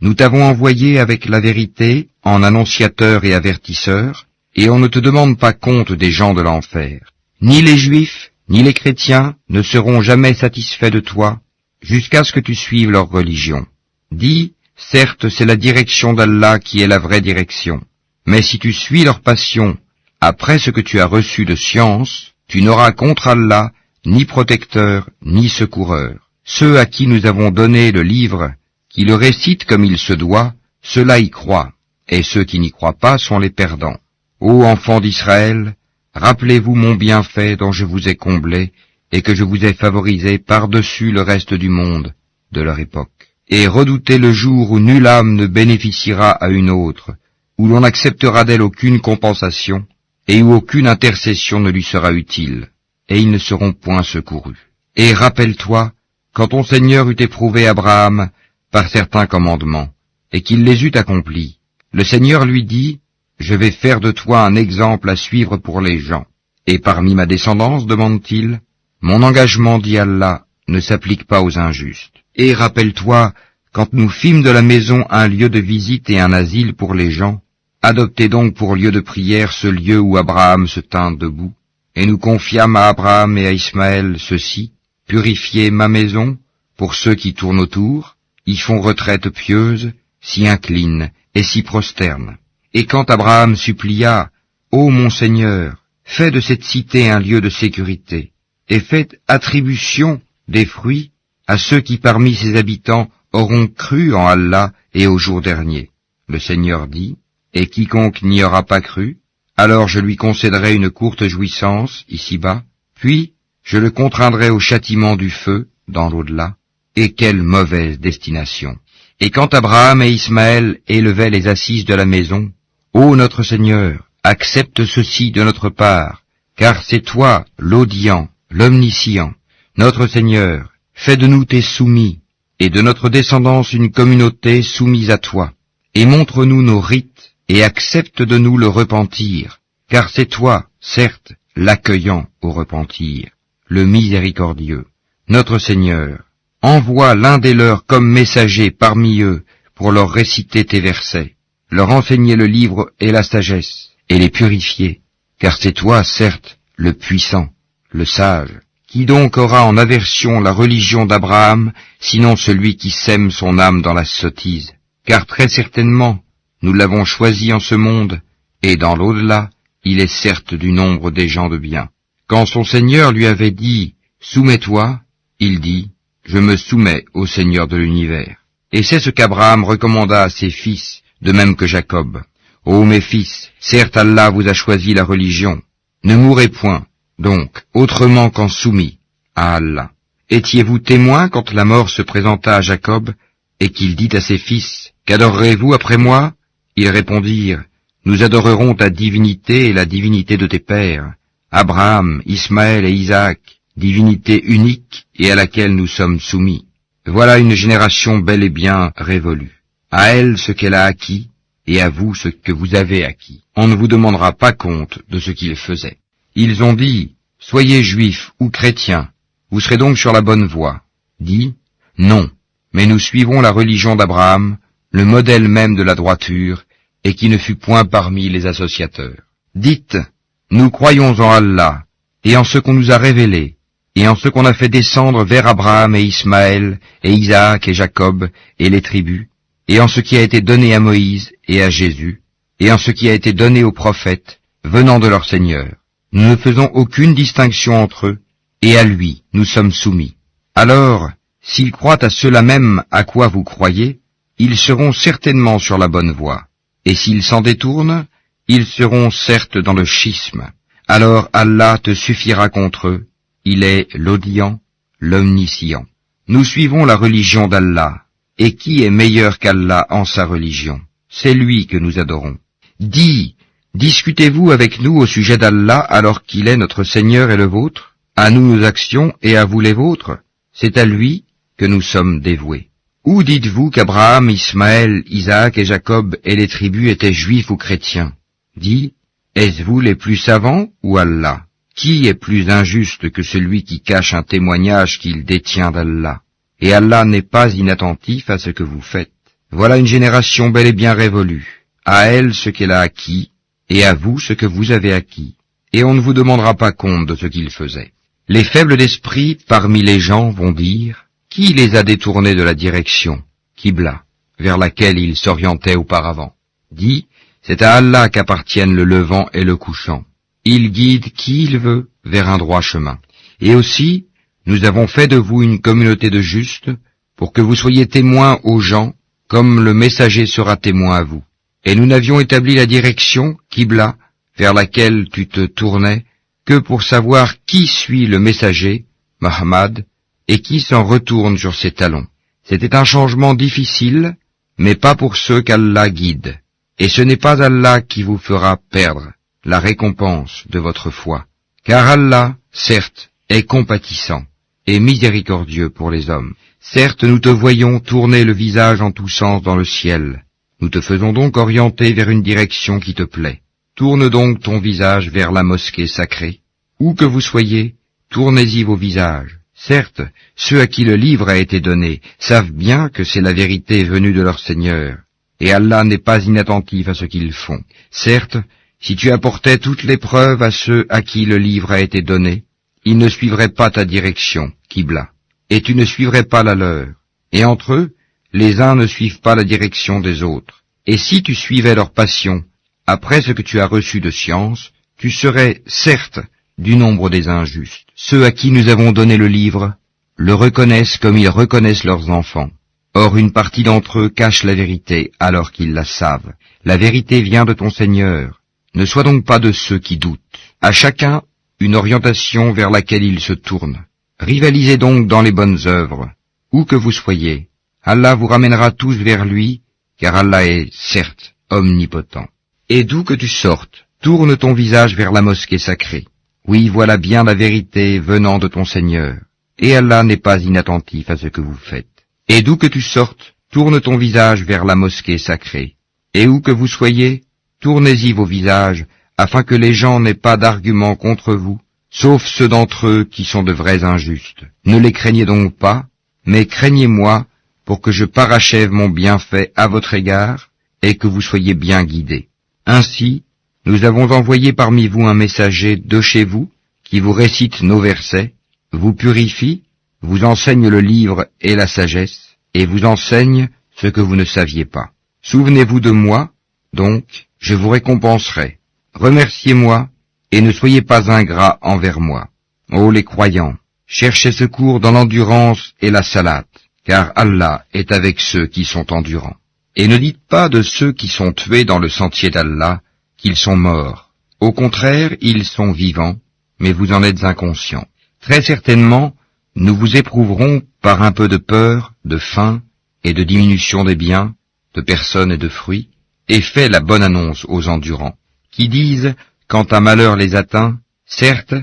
nous t'avons envoyé avec la vérité en annonciateur et avertisseur, et on ne te demande pas compte des gens de l'enfer. Ni les Juifs, ni les chrétiens ne seront jamais satisfaits de toi, jusqu'à ce que tu suives leur religion. Dis, certes, c'est la direction d'Allah qui est la vraie direction, mais si tu suis leur passion, après ce que tu as reçu de science, tu n'auras contre Allah ni protecteur, ni secoureur. Ceux à qui nous avons donné le livre, qui le récitent comme il se doit, ceux-là y croient, et ceux qui n'y croient pas sont les perdants. Ô enfants d'Israël, rappelez-vous mon bienfait dont je vous ai comblé, et que je vous ai favorisé par-dessus le reste du monde, de leur époque. Et redoutez le jour où nulle âme ne bénéficiera à une autre, où l'on n'acceptera d'elle aucune compensation, et où aucune intercession ne lui sera utile, et ils ne seront point secourus. Et rappelle-toi, quand ton Seigneur eut éprouvé Abraham par certains commandements, et qu'il les eut accomplis, le Seigneur lui dit, « Je vais faire de toi un exemple à suivre pour les gens. » Et parmi ma descendance, demande-t-il, mon engagement, dit Allah, ne s'applique pas aux injustes. Et rappelle-toi, quand nous fîmes de la maison un lieu de visite et un asile pour les gens, adoptez donc pour lieu de prière ce lieu où Abraham se tint debout, et nous confiâmes à Abraham et à Ismaël ceci, purifiez ma maison, pour ceux qui tournent autour, y font retraite pieuse, s'y inclinent et s'y prosternent. Et quand Abraham supplia, ô mon Seigneur, fais de cette cité un lieu de sécurité, et faites attribution des fruits à ceux qui parmi ses habitants auront cru en Allah et au jour dernier. Le Seigneur dit, et quiconque n'y aura pas cru, alors je lui concéderai une courte jouissance ici-bas, puis je le contraindrai au châtiment du feu dans l'au-delà. Et quelle mauvaise destination! Et quand Abraham et Ismaël élevaient les assises de la maison, ô notre Seigneur, accepte ceci de notre part, car c'est toi l'audient, l'omniscient. Notre Seigneur, fais de nous tes soumis, et de notre descendance une communauté soumise à toi, et montre-nous nos rites, et accepte de nous le repentir, car c'est toi, certes, l'accueillant au repentir, le miséricordieux. Notre Seigneur, envoie l'un des leurs comme messager parmi eux pour leur réciter tes versets, leur enseigner le livre et la sagesse, et les purifier, car c'est toi, certes, le puissant, le sage. Qui donc aura en aversion la religion d'Abraham, sinon celui qui sème son âme dans la sottise? Car très certainement, nous l'avons choisi en ce monde, et dans l'au-delà, il est certes du nombre des gens de bien. Quand son Seigneur lui avait dit, « Soumets-toi », il dit, « Je me soumets au Seigneur de l'univers. » Et c'est ce qu'Abraham recommanda à ses fils, de même que Jacob. « Ô mes fils, certes Allah vous a choisi la religion. Ne mourrez point, donc, autrement qu'en soumis à Allah. Étiez-vous témoins quand la mort se présenta à Jacob, et qu'il dit à ses fils, « Qu'adorerez-vous après moi ?» Ils répondirent, « Nous adorerons ta divinité et la divinité de tes pères, Abraham, Ismaël et Isaac, divinité unique et à laquelle nous sommes soumis. » Voilà une génération bel et bien révolue. À elle ce qu'elle a acquis, et à vous ce que vous avez acquis. On ne vous demandera pas compte de ce qu'ils faisaient. Ils ont dit, « Soyez juifs ou chrétiens, vous serez donc sur la bonne voie. » Dis, « Non, mais nous suivrons la religion d'Abraham, le modèle même de la droiture, et qui ne fut point parmi les associateurs. » Dites, « Nous croyons en Allah, et en ce qu'on nous a révélé, et en ce qu'on a fait descendre vers Abraham et Ismaël, et Isaac et Jacob, et les tribus, et en ce qui a été donné à Moïse et à Jésus, et en ce qui a été donné aux prophètes, venant de leur Seigneur. Nous ne faisons aucune distinction entre eux, et à lui nous sommes soumis. Alors, s'ils croient à cela même à quoi vous croyez, ils seront certainement sur la bonne voie. Et s'ils s'en détournent, ils seront certes dans le schisme. Alors Allah te suffira contre eux, il est l'audient, l'omniscient. Nous suivons la religion d'Allah, et qui est meilleur qu'Allah en sa religion? C'est lui que nous adorons. Dis, discutez-vous avec nous au sujet d'Allah alors qu'il est notre Seigneur et le vôtre? À nous nos actions et à vous les vôtres? C'est à lui que nous sommes dévoués. Ou dites-vous qu'Abraham, Ismaël, Isaac et Jacob et les tribus étaient juifs ou chrétiens? Dis, est-ce vous les plus savants ou Allah? Qui est plus injuste que celui qui cache un témoignage qu'il détient d'Allah? Et Allah n'est pas inattentif à ce que vous faites. Voilà une génération bel et bien révolue. À elle ce qu'elle a acquis, et à vous ce que vous avez acquis. et on ne vous demandera pas compte de ce qu'ils faisaient. Les faibles d'esprit parmi les gens vont dire, qui les a détournés de la direction, Qibla, vers laquelle ils s'orientaient auparavant? Dis, c'est à Allah qu'appartiennent le levant et le couchant. Il guide qui il veut vers un droit chemin. Et aussi, nous avons fait de vous une communauté de justes, pour que vous soyez témoins aux gens, comme le messager sera témoin à vous. Et nous n'avions établi la direction, Qibla, vers laquelle tu te tournais, que pour savoir qui suit le messager, Muhammad, et qui s'en retourne sur ses talons. C'était un changement difficile, mais pas pour ceux qu'Allah guide. Et ce n'est pas Allah qui vous fera perdre la récompense de votre foi. Car Allah, certes, est compatissant et miséricordieux pour les hommes. Certes, nous te voyons tourner le visage en tous sens dans le ciel. Nous te faisons donc orienter vers une direction qui te plaît. Tourne donc ton visage vers la mosquée sacrée. Où que vous soyez, tournez-y vos visages. Certes, ceux à qui le livre a été donné savent bien que c'est la vérité venue de leur Seigneur, et Allah n'est pas inattentif à ce qu'ils font. Certes, si tu apportais toutes les preuves à ceux à qui le livre a été donné, ils ne suivraient pas ta direction, Qibla, et tu ne suivrais pas la leur. Et entre eux, les uns ne suivent pas la direction des autres. Et si tu suivais leur passion, après ce que tu as reçu de science, tu serais, certes, du nombre des injustes. Ceux à qui nous avons donné le livre le reconnaissent comme ils reconnaissent leurs enfants. Or une partie d'entre eux cache la vérité alors qu'ils la savent. La vérité vient de ton Seigneur. Ne sois donc pas de ceux qui doutent. À chacun, une orientation vers laquelle il se tourne. Rivalisez donc dans les bonnes œuvres. Où que vous soyez, Allah vous ramènera tous vers lui, car Allah est, certes, omnipotent. Et d'où que tu sortes, tourne ton visage vers la mosquée sacrée. Oui, voilà bien la vérité venant de ton Seigneur, et Allah n'est pas inattentif à ce que vous faites. Et d'où que tu sortes, tourne ton visage vers la mosquée sacrée. Et où que vous soyez, tournez-y vos visages, afin que les gens n'aient pas d'arguments contre vous, sauf ceux d'entre eux qui sont de vrais injustes. Ne les craignez donc pas, mais craignez-moi, pour que je parachève mon bienfait à votre égard, et que vous soyez bien guidés. Ainsi, nous avons envoyé parmi vous un messager de chez vous, qui vous récite nos versets, vous purifie, vous enseigne le livre et la sagesse, et vous enseigne ce que vous ne saviez pas. Souvenez-vous de moi, donc, je vous récompenserai. Remerciez-moi, et ne soyez pas ingrats envers moi. Ô les croyants, cherchez secours dans l'endurance et la salate, car Allah est avec ceux qui sont endurants. Et ne dites pas de ceux qui sont tués dans le sentier d'Allah, qu'ils sont morts. Au contraire, ils sont vivants, mais vous en êtes inconscients. Très certainement, nous vous éprouverons par un peu de peur, de faim et de diminution des biens, de personnes et de fruits, et fais la bonne annonce aux endurants, qui disent, quand un malheur les atteint, certes,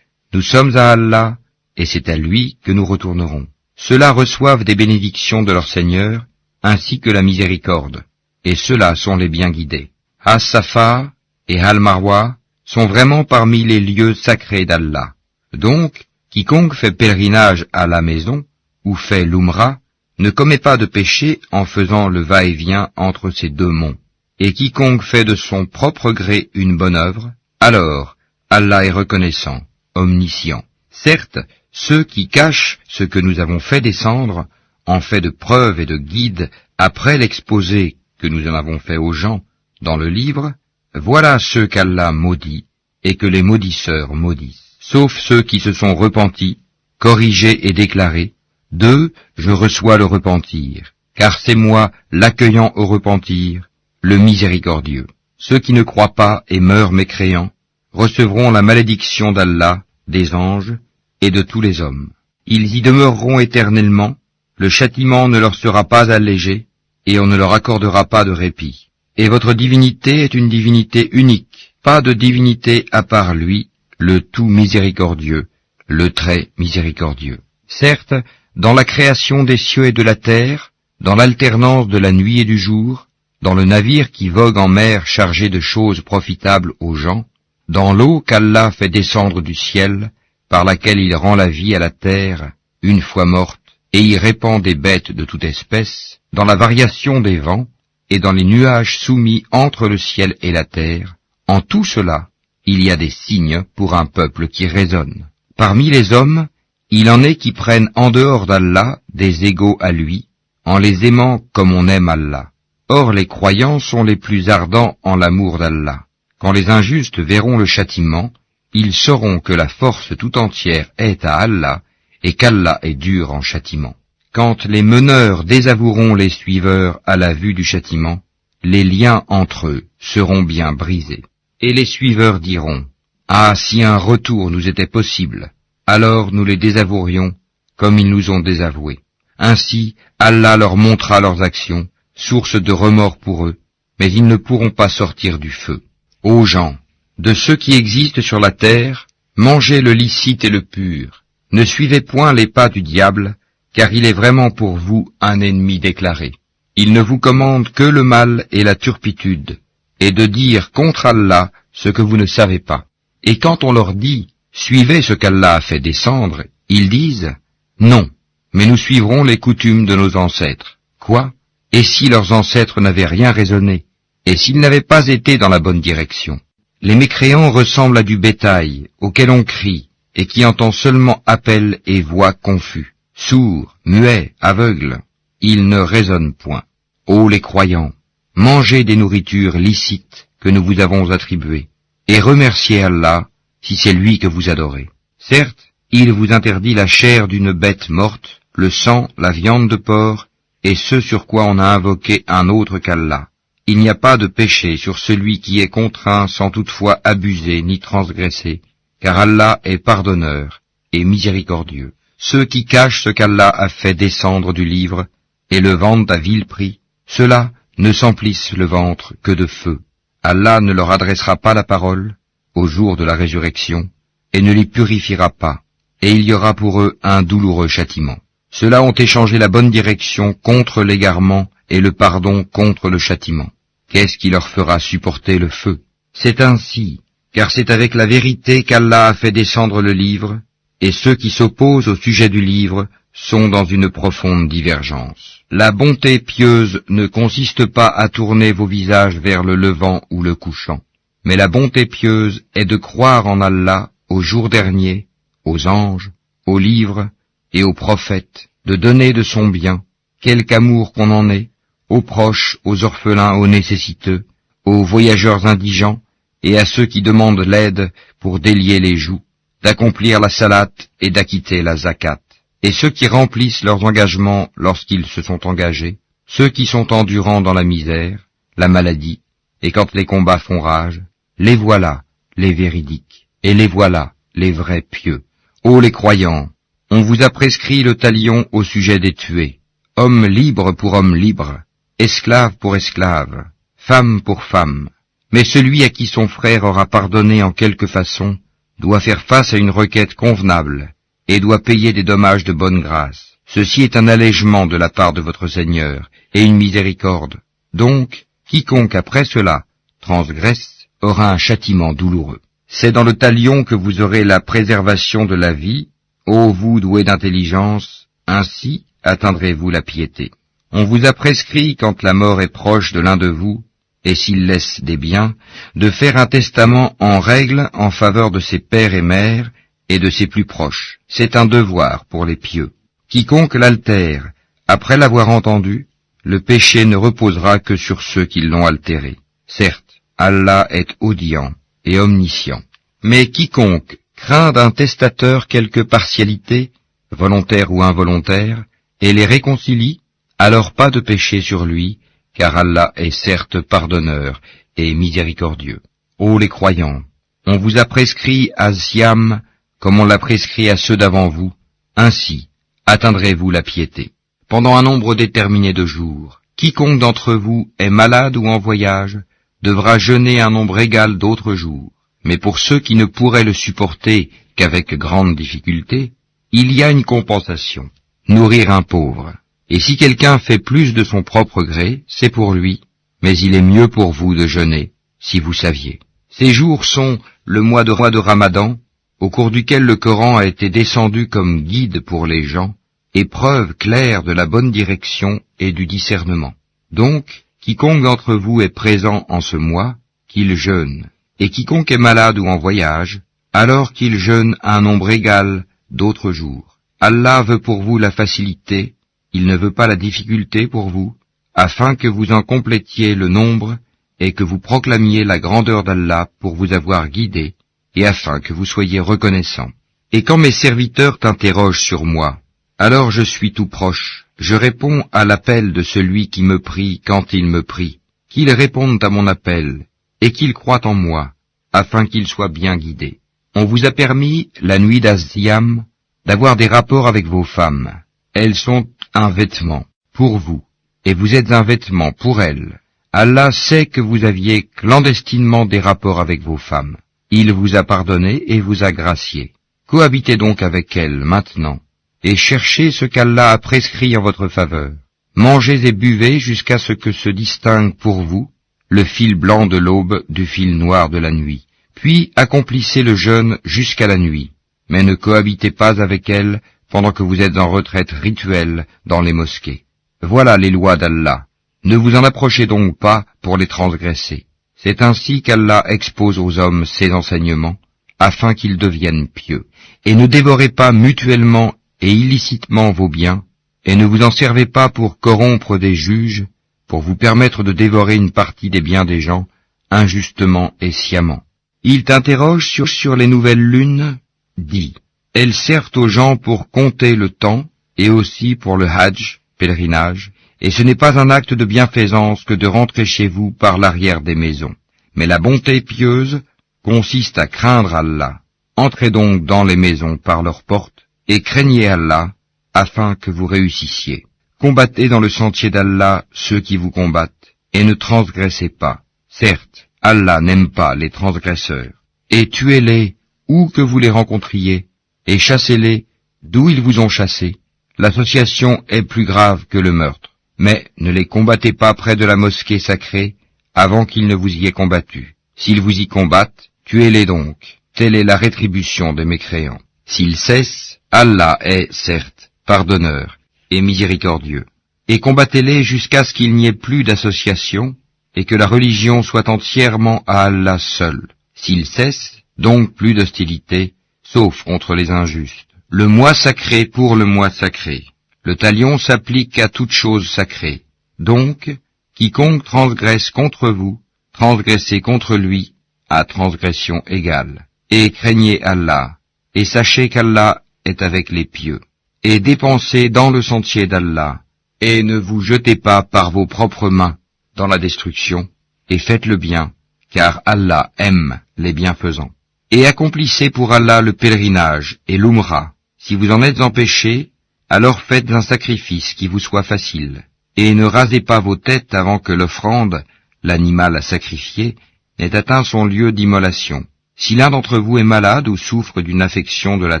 nous sommes à Allah, et c'est à lui que nous retournerons. Ceux-là reçoivent des bénédictions de leur Seigneur, ainsi que la miséricorde, et ceux-là sont les bien guidés. As-Safa et Al-Marwa sont vraiment parmi les lieux sacrés d'Allah. Donc, quiconque fait pèlerinage à la maison, ou fait l'Umrah, ne commet pas de péché en faisant le va-et-vient entre ces deux monts. Et quiconque fait de son propre gré une bonne œuvre, alors Allah est reconnaissant, omniscient. Certes, ceux qui cachent ce que nous avons fait descendre, en fait de preuve et de guide, après l'exposé que nous en avons fait aux gens dans le livre, voilà ceux qu'Allah maudit et que les maudisseurs maudissent. Sauf ceux qui se sont repentis, corrigés et déclarés, d'eux je reçois le repentir, car c'est moi l'accueillant au repentir, le miséricordieux. Ceux qui ne croient pas et meurent mécréants recevront la malédiction d'Allah, des anges et de tous les hommes. Ils y demeureront éternellement, le châtiment ne leur sera pas allégé, et on ne leur accordera pas de répit. Et votre divinité est une divinité unique, pas de divinité à part lui, le tout miséricordieux, le très miséricordieux. Certes, dans la création des cieux et de la terre, dans l'alternance de la nuit et du jour, dans le navire qui vogue en mer chargé de choses profitables aux gens, dans l'eau qu'Allah fait descendre du ciel, par laquelle il rend la vie à la terre, une fois morte, et y répand des bêtes de toute espèce, dans la variation des vents, et dans les nuages soumis entre le ciel et la terre, en tout cela, il y a des signes pour un peuple qui raisonne. Parmi les hommes, il en est qui prennent en dehors d'Allah des égaux à lui, en les aimant comme on aime Allah. Or les croyants sont les plus ardents en l'amour d'Allah. Quand les injustes verront le châtiment, ils sauront que la force tout entière est à Allah, et qu'Allah est dur en châtiment. Quand les meneurs désavoueront les suiveurs à la vue du châtiment, les liens entre eux seront bien brisés. Et les suiveurs diront, « Ah, si un retour nous était possible, alors nous les désavouerions comme ils nous ont désavoués. » Ainsi, Allah leur montrera leurs actions, source de remords pour eux, mais ils ne pourront pas sortir du feu. Ô gens, de ceux qui existent sur la terre, mangez le licite et le pur. Ne suivez point les pas du diable, car il est vraiment pour vous un ennemi déclaré. Il ne vous commande que le mal et la turpitude, et de dire contre Allah ce que vous ne savez pas. Et quand on leur dit « Suivez ce qu'Allah a fait descendre », ils disent « Non, mais nous suivrons les coutumes de nos ancêtres. » Quoi? Et si leurs ancêtres n'avaient rien raisonné? Et s'ils n'avaient pas été dans la bonne direction? Les mécréants ressemblent à du bétail, auquel on crie, et qui entend seulement appel et voix confus. Sourds, muets, aveugles, ils ne raisonnent point. Ô les croyants, mangez des nourritures licites que nous vous avons attribuées, et remerciez Allah si c'est lui que vous adorez. Certes, il vous interdit la chair d'une bête morte, le sang, la viande de porc, et ce sur quoi on a invoqué un autre qu'Allah. Il n'y a pas de péché sur celui qui est contraint sans toutefois abuser ni transgresser, car Allah est pardonneur et miséricordieux. Ceux qui cachent ce qu'Allah a fait descendre du livre et le vendent à vil prix, ceux-là ne s'emplissent le ventre que de feu. Allah ne leur adressera pas la parole au jour de la résurrection et ne les purifiera pas, et il y aura pour eux un douloureux châtiment. Ceux-là ont échangé la bonne direction contre l'égarement et le pardon contre le châtiment. Qu'est-ce qui leur fera supporter le feu? C'est ainsi, car c'est avec la vérité qu'Allah a fait descendre le livre, et ceux qui s'opposent au sujet du livre sont dans une profonde divergence. La bonté pieuse ne consiste pas à tourner vos visages vers le levant ou le couchant, mais la bonté pieuse est de croire en Allah, au jour dernier, aux anges, aux livres et aux prophètes, de donner de son bien, quelque amour qu'on en ait, aux proches, aux orphelins, aux nécessiteux, aux voyageurs indigents et à ceux qui demandent l'aide pour délier les joues, d'accomplir la salate et d'acquitter la zakat. Et ceux qui remplissent leurs engagements lorsqu'ils se sont engagés, ceux qui sont endurants dans la misère, la maladie, et quand les combats font rage, les voilà, les véridiques, et les voilà, les vrais pieux. Ô les croyants, on vous a prescrit le talion au sujet des tués, homme libre pour homme libre, esclave pour esclave, femme pour femme. Mais celui à qui son frère aura pardonné en quelque façon doit faire face à une requête convenable et doit payer des dommages de bonne grâce. Ceci est un allègement de la part de votre Seigneur et une miséricorde. Donc, quiconque après cela transgresse aura un châtiment douloureux. C'est dans le talion que vous aurez la préservation de la vie, ô vous doués d'intelligence, ainsi atteindrez-vous la piété. On vous a prescrit, quand la mort est proche de l'un de vous, et s'il laisse des biens, de faire un testament en règle en faveur de ses pères et mères et de ses plus proches. C'est un devoir pour les pieux. Quiconque l'altère, après l'avoir entendu, le péché ne reposera que sur ceux qui l'ont altéré. Certes, Allah est audient et omniscient. Mais quiconque craint d'un testateur quelque partialité, volontaire ou involontaire, et les réconcilie, alors pas de péché sur lui, car Allah est certes pardonneur et miséricordieux. Ô les croyants, on vous a prescrit à Siam comme on l'a prescrit à ceux d'avant vous, ainsi atteindrez-vous la piété. Pendant un nombre déterminé de jours, quiconque d'entre vous est malade ou en voyage devra jeûner un nombre égal d'autres jours. Mais pour ceux qui ne pourraient le supporter qu'avec grande difficulté, il y a une compensation, nourrir un pauvre. Et si quelqu'un fait plus de son propre gré, c'est pour lui, mais il est mieux pour vous de jeûner, si vous saviez. Ces jours sont le mois de Ramadan, au cours duquel le Coran a été descendu comme guide pour les gens, et preuve claire de la bonne direction et du discernement. Donc, quiconque d'entre vous est présent en ce mois, qu'il jeûne. Et quiconque est malade ou en voyage, alors qu'il jeûne un nombre égal d'autres jours. Allah veut pour vous la facilité, il ne veut pas la difficulté pour vous, afin que vous en complétiez le nombre et que vous proclamiez la grandeur d'Allah pour vous avoir guidé, et afin que vous soyez reconnaissants. Et quand mes serviteurs t'interrogent sur moi, alors je suis tout proche, je réponds à l'appel de celui qui me prie quand il me prie, qu'ils répondent à mon appel, et qu'ils croient en moi, afin qu'ils soient bien guidés. On vous a permis, la nuit d'Azyam, d'avoir des rapports avec vos femmes. Elles sont un vêtement pour vous, et vous êtes un vêtement pour elles. Allah sait que vous aviez clandestinement des rapports avec vos femmes. Il vous a pardonné et vous a gracié. Cohabitez donc avec elles maintenant, et cherchez ce qu'Allah a prescrit en votre faveur. Mangez et buvez jusqu'à ce que se distingue pour vous le fil blanc de l'aube du fil noir de la nuit. Puis accomplissez le jeûne jusqu'à la nuit, mais ne cohabitez pas avec elles pendant que vous êtes en retraite rituelle dans les mosquées. Voilà les lois d'Allah. Ne vous en approchez donc pas pour les transgresser. C'est ainsi qu'Allah expose aux hommes ses enseignements, afin qu'ils deviennent pieux. Et ne dévorez pas mutuellement et illicitement vos biens, et ne vous en servez pas pour corrompre des juges, pour vous permettre de dévorer une partie des biens des gens, injustement et sciemment. Ils t'interrogent sur les nouvelles lunes, dis, elles servent aux gens pour compter le temps, et aussi pour le hajj, pèlerinage, et ce n'est pas un acte de bienfaisance que de rentrer chez vous par l'arrière des maisons. Mais la bonté pieuse consiste à craindre Allah. Entrez donc dans les maisons par leurs portes, et craignez Allah, afin que vous réussissiez. Combattez dans le sentier d'Allah ceux qui vous combattent, et ne transgressez pas. Certes, Allah n'aime pas les transgresseurs. Et tuez-les où que vous les rencontriez, et chassez-les d'où ils vous ont chassés. L'association est plus grave que le meurtre. Mais ne les combattez pas près de la mosquée sacrée avant qu'ils ne vous y aient combattu. S'ils vous y combattent, tuez-les donc. Telle est la rétribution des mécréants. S'ils cessent, Allah est, certes, pardonneur et miséricordieux. Et combattez-les jusqu'à ce qu'il n'y ait plus d'association et que la religion soit entièrement à Allah seul. S'ils cessent, donc plus d'hostilité, sauf contre les injustes. Le mois sacré pour le mois sacré. Le talion s'applique à toute chose sacrée. Donc, quiconque transgresse contre vous, transgressez contre lui, à transgression égale. Et craignez Allah, et sachez qu'Allah est avec les pieux. Et dépensez dans le sentier d'Allah, et ne vous jetez pas par vos propres mains dans la destruction, et faites le bien, car Allah aime les bienfaisants. Et accomplissez pour Allah le pèlerinage et l'umra. Si vous en êtes empêchés, alors faites un sacrifice qui vous soit facile, et ne rasez pas vos têtes avant que l'offrande, l'animal à sacrifier, n'ait atteint son lieu d'immolation. Si l'un d'entre vous est malade ou souffre d'une affection de la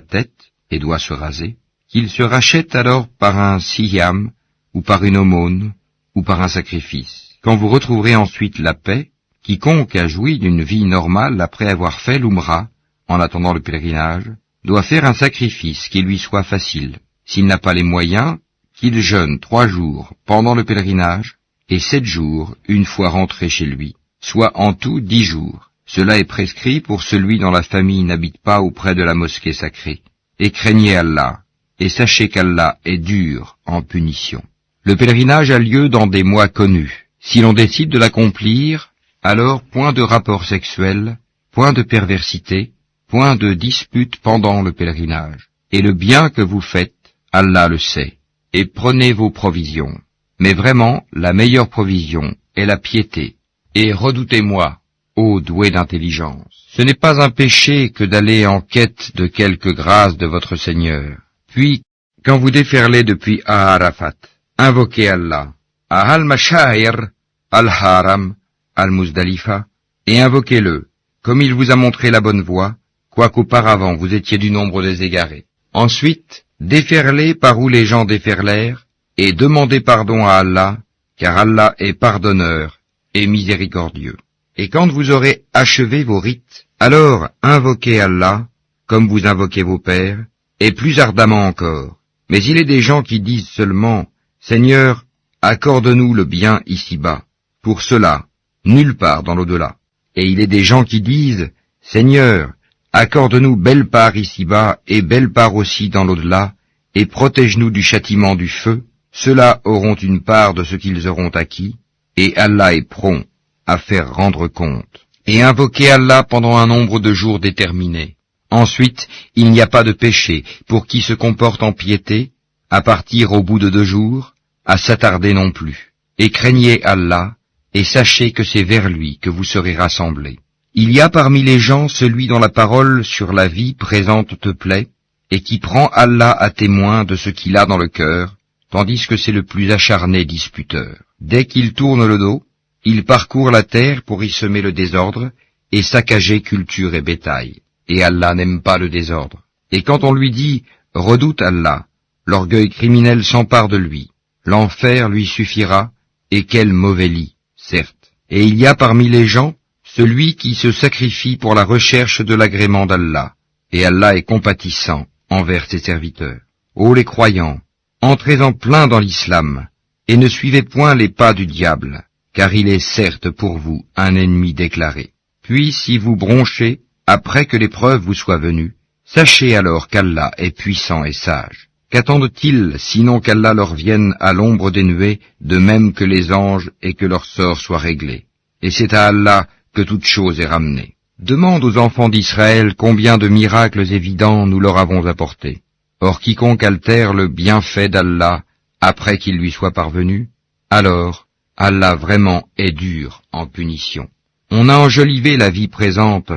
tête, et doit se raser, qu'il se rachète alors par un siyam, ou par une aumône, ou par un sacrifice. Quand vous retrouverez ensuite la paix, quiconque a joui d'une vie normale après avoir fait l'umra, en attendant le pèlerinage, doit faire un sacrifice qui lui soit facile. S'il n'a pas les moyens, qu'il jeûne 3 jours pendant le pèlerinage, et 7 jours une fois rentré chez lui, soit en tout 10 jours. Cela est prescrit pour celui dont la famille n'habite pas auprès de la mosquée sacrée. Et craignez Allah, et sachez qu'Allah est dur en punition. Le pèlerinage a lieu dans des mois connus. Si l'on décide de l'accomplir, alors point de rapport sexuel, point de perversité, point de dispute pendant le pèlerinage. Et le bien que vous faites, Allah le sait. Et prenez vos provisions. Mais vraiment, la meilleure provision est la piété. Et redoutez-moi, ô doué d'intelligence. Ce n'est pas un péché que d'aller en quête de quelque grâce de votre Seigneur. Puis, quand vous déferlez depuis Arafat, invoquez Allah, à Al-Mashair, Al-Haram, Al-Muzdalifa, et invoquez-le, comme il vous a montré la bonne voie, quoiqu'auparavant vous étiez du nombre des égarés. Ensuite, déferlez par où les gens déferlèrent, et demandez pardon à Allah, car Allah est pardonneur et miséricordieux. Et quand vous aurez achevé vos rites, alors invoquez Allah, comme vous invoquez vos pères, et plus ardemment encore. Mais il est des gens qui disent seulement, « Seigneur, accorde-nous le bien ici-bas. » Pour cela, nulle part dans l'au-delà. Et il est des gens qui disent, « Seigneur, accorde-nous belle part ici-bas et belle part aussi dans l'au-delà, et protège-nous du châtiment du feu. Ceux-là auront une part de ce qu'ils auront acquis, et Allah est prompt à faire rendre compte. Et invoquez Allah pendant un nombre de jours déterminé. Ensuite, il n'y a pas de péché pour qui se comporte en piété, à partir au bout de 2 jours, à s'attarder non plus. Et craignez Allah, et sachez que c'est vers lui que vous serez rassemblés. Il y a parmi les gens celui dont la parole sur la vie présente te plaît, et qui prend Allah à témoin de ce qu'il a dans le cœur, tandis que c'est le plus acharné disputeur. Dès qu'il tourne le dos, il parcourt la terre pour y semer le désordre, et saccager culture et bétail. Et Allah n'aime pas le désordre. Et quand on lui dit « Redoute Allah », l'orgueil criminel s'empare de lui. L'enfer lui suffira, et quel mauvais lit, certes. Et il y a parmi les gens celui qui se sacrifie pour la recherche de l'agrément d'Allah, et Allah est compatissant envers ses serviteurs. Ô les croyants, entrez en plein dans l'islam, et ne suivez point les pas du diable, car il est certes pour vous un ennemi déclaré. Puis si vous bronchez, après que l'épreuve vous soit venue, sachez alors qu'Allah est puissant et sage. Qu'attendent-ils sinon qu'Allah leur vienne à l'ombre des nuées, de même que les anges, et que leur sort soit réglé. Et c'est à Allah que toute chose est ramenée. Demande aux enfants d'Israël combien de miracles évidents nous leur avons apportés. Or quiconque altère le bienfait d'Allah après qu'il lui soit parvenu, alors Allah vraiment est dur en punition. On a enjolivé la vie présente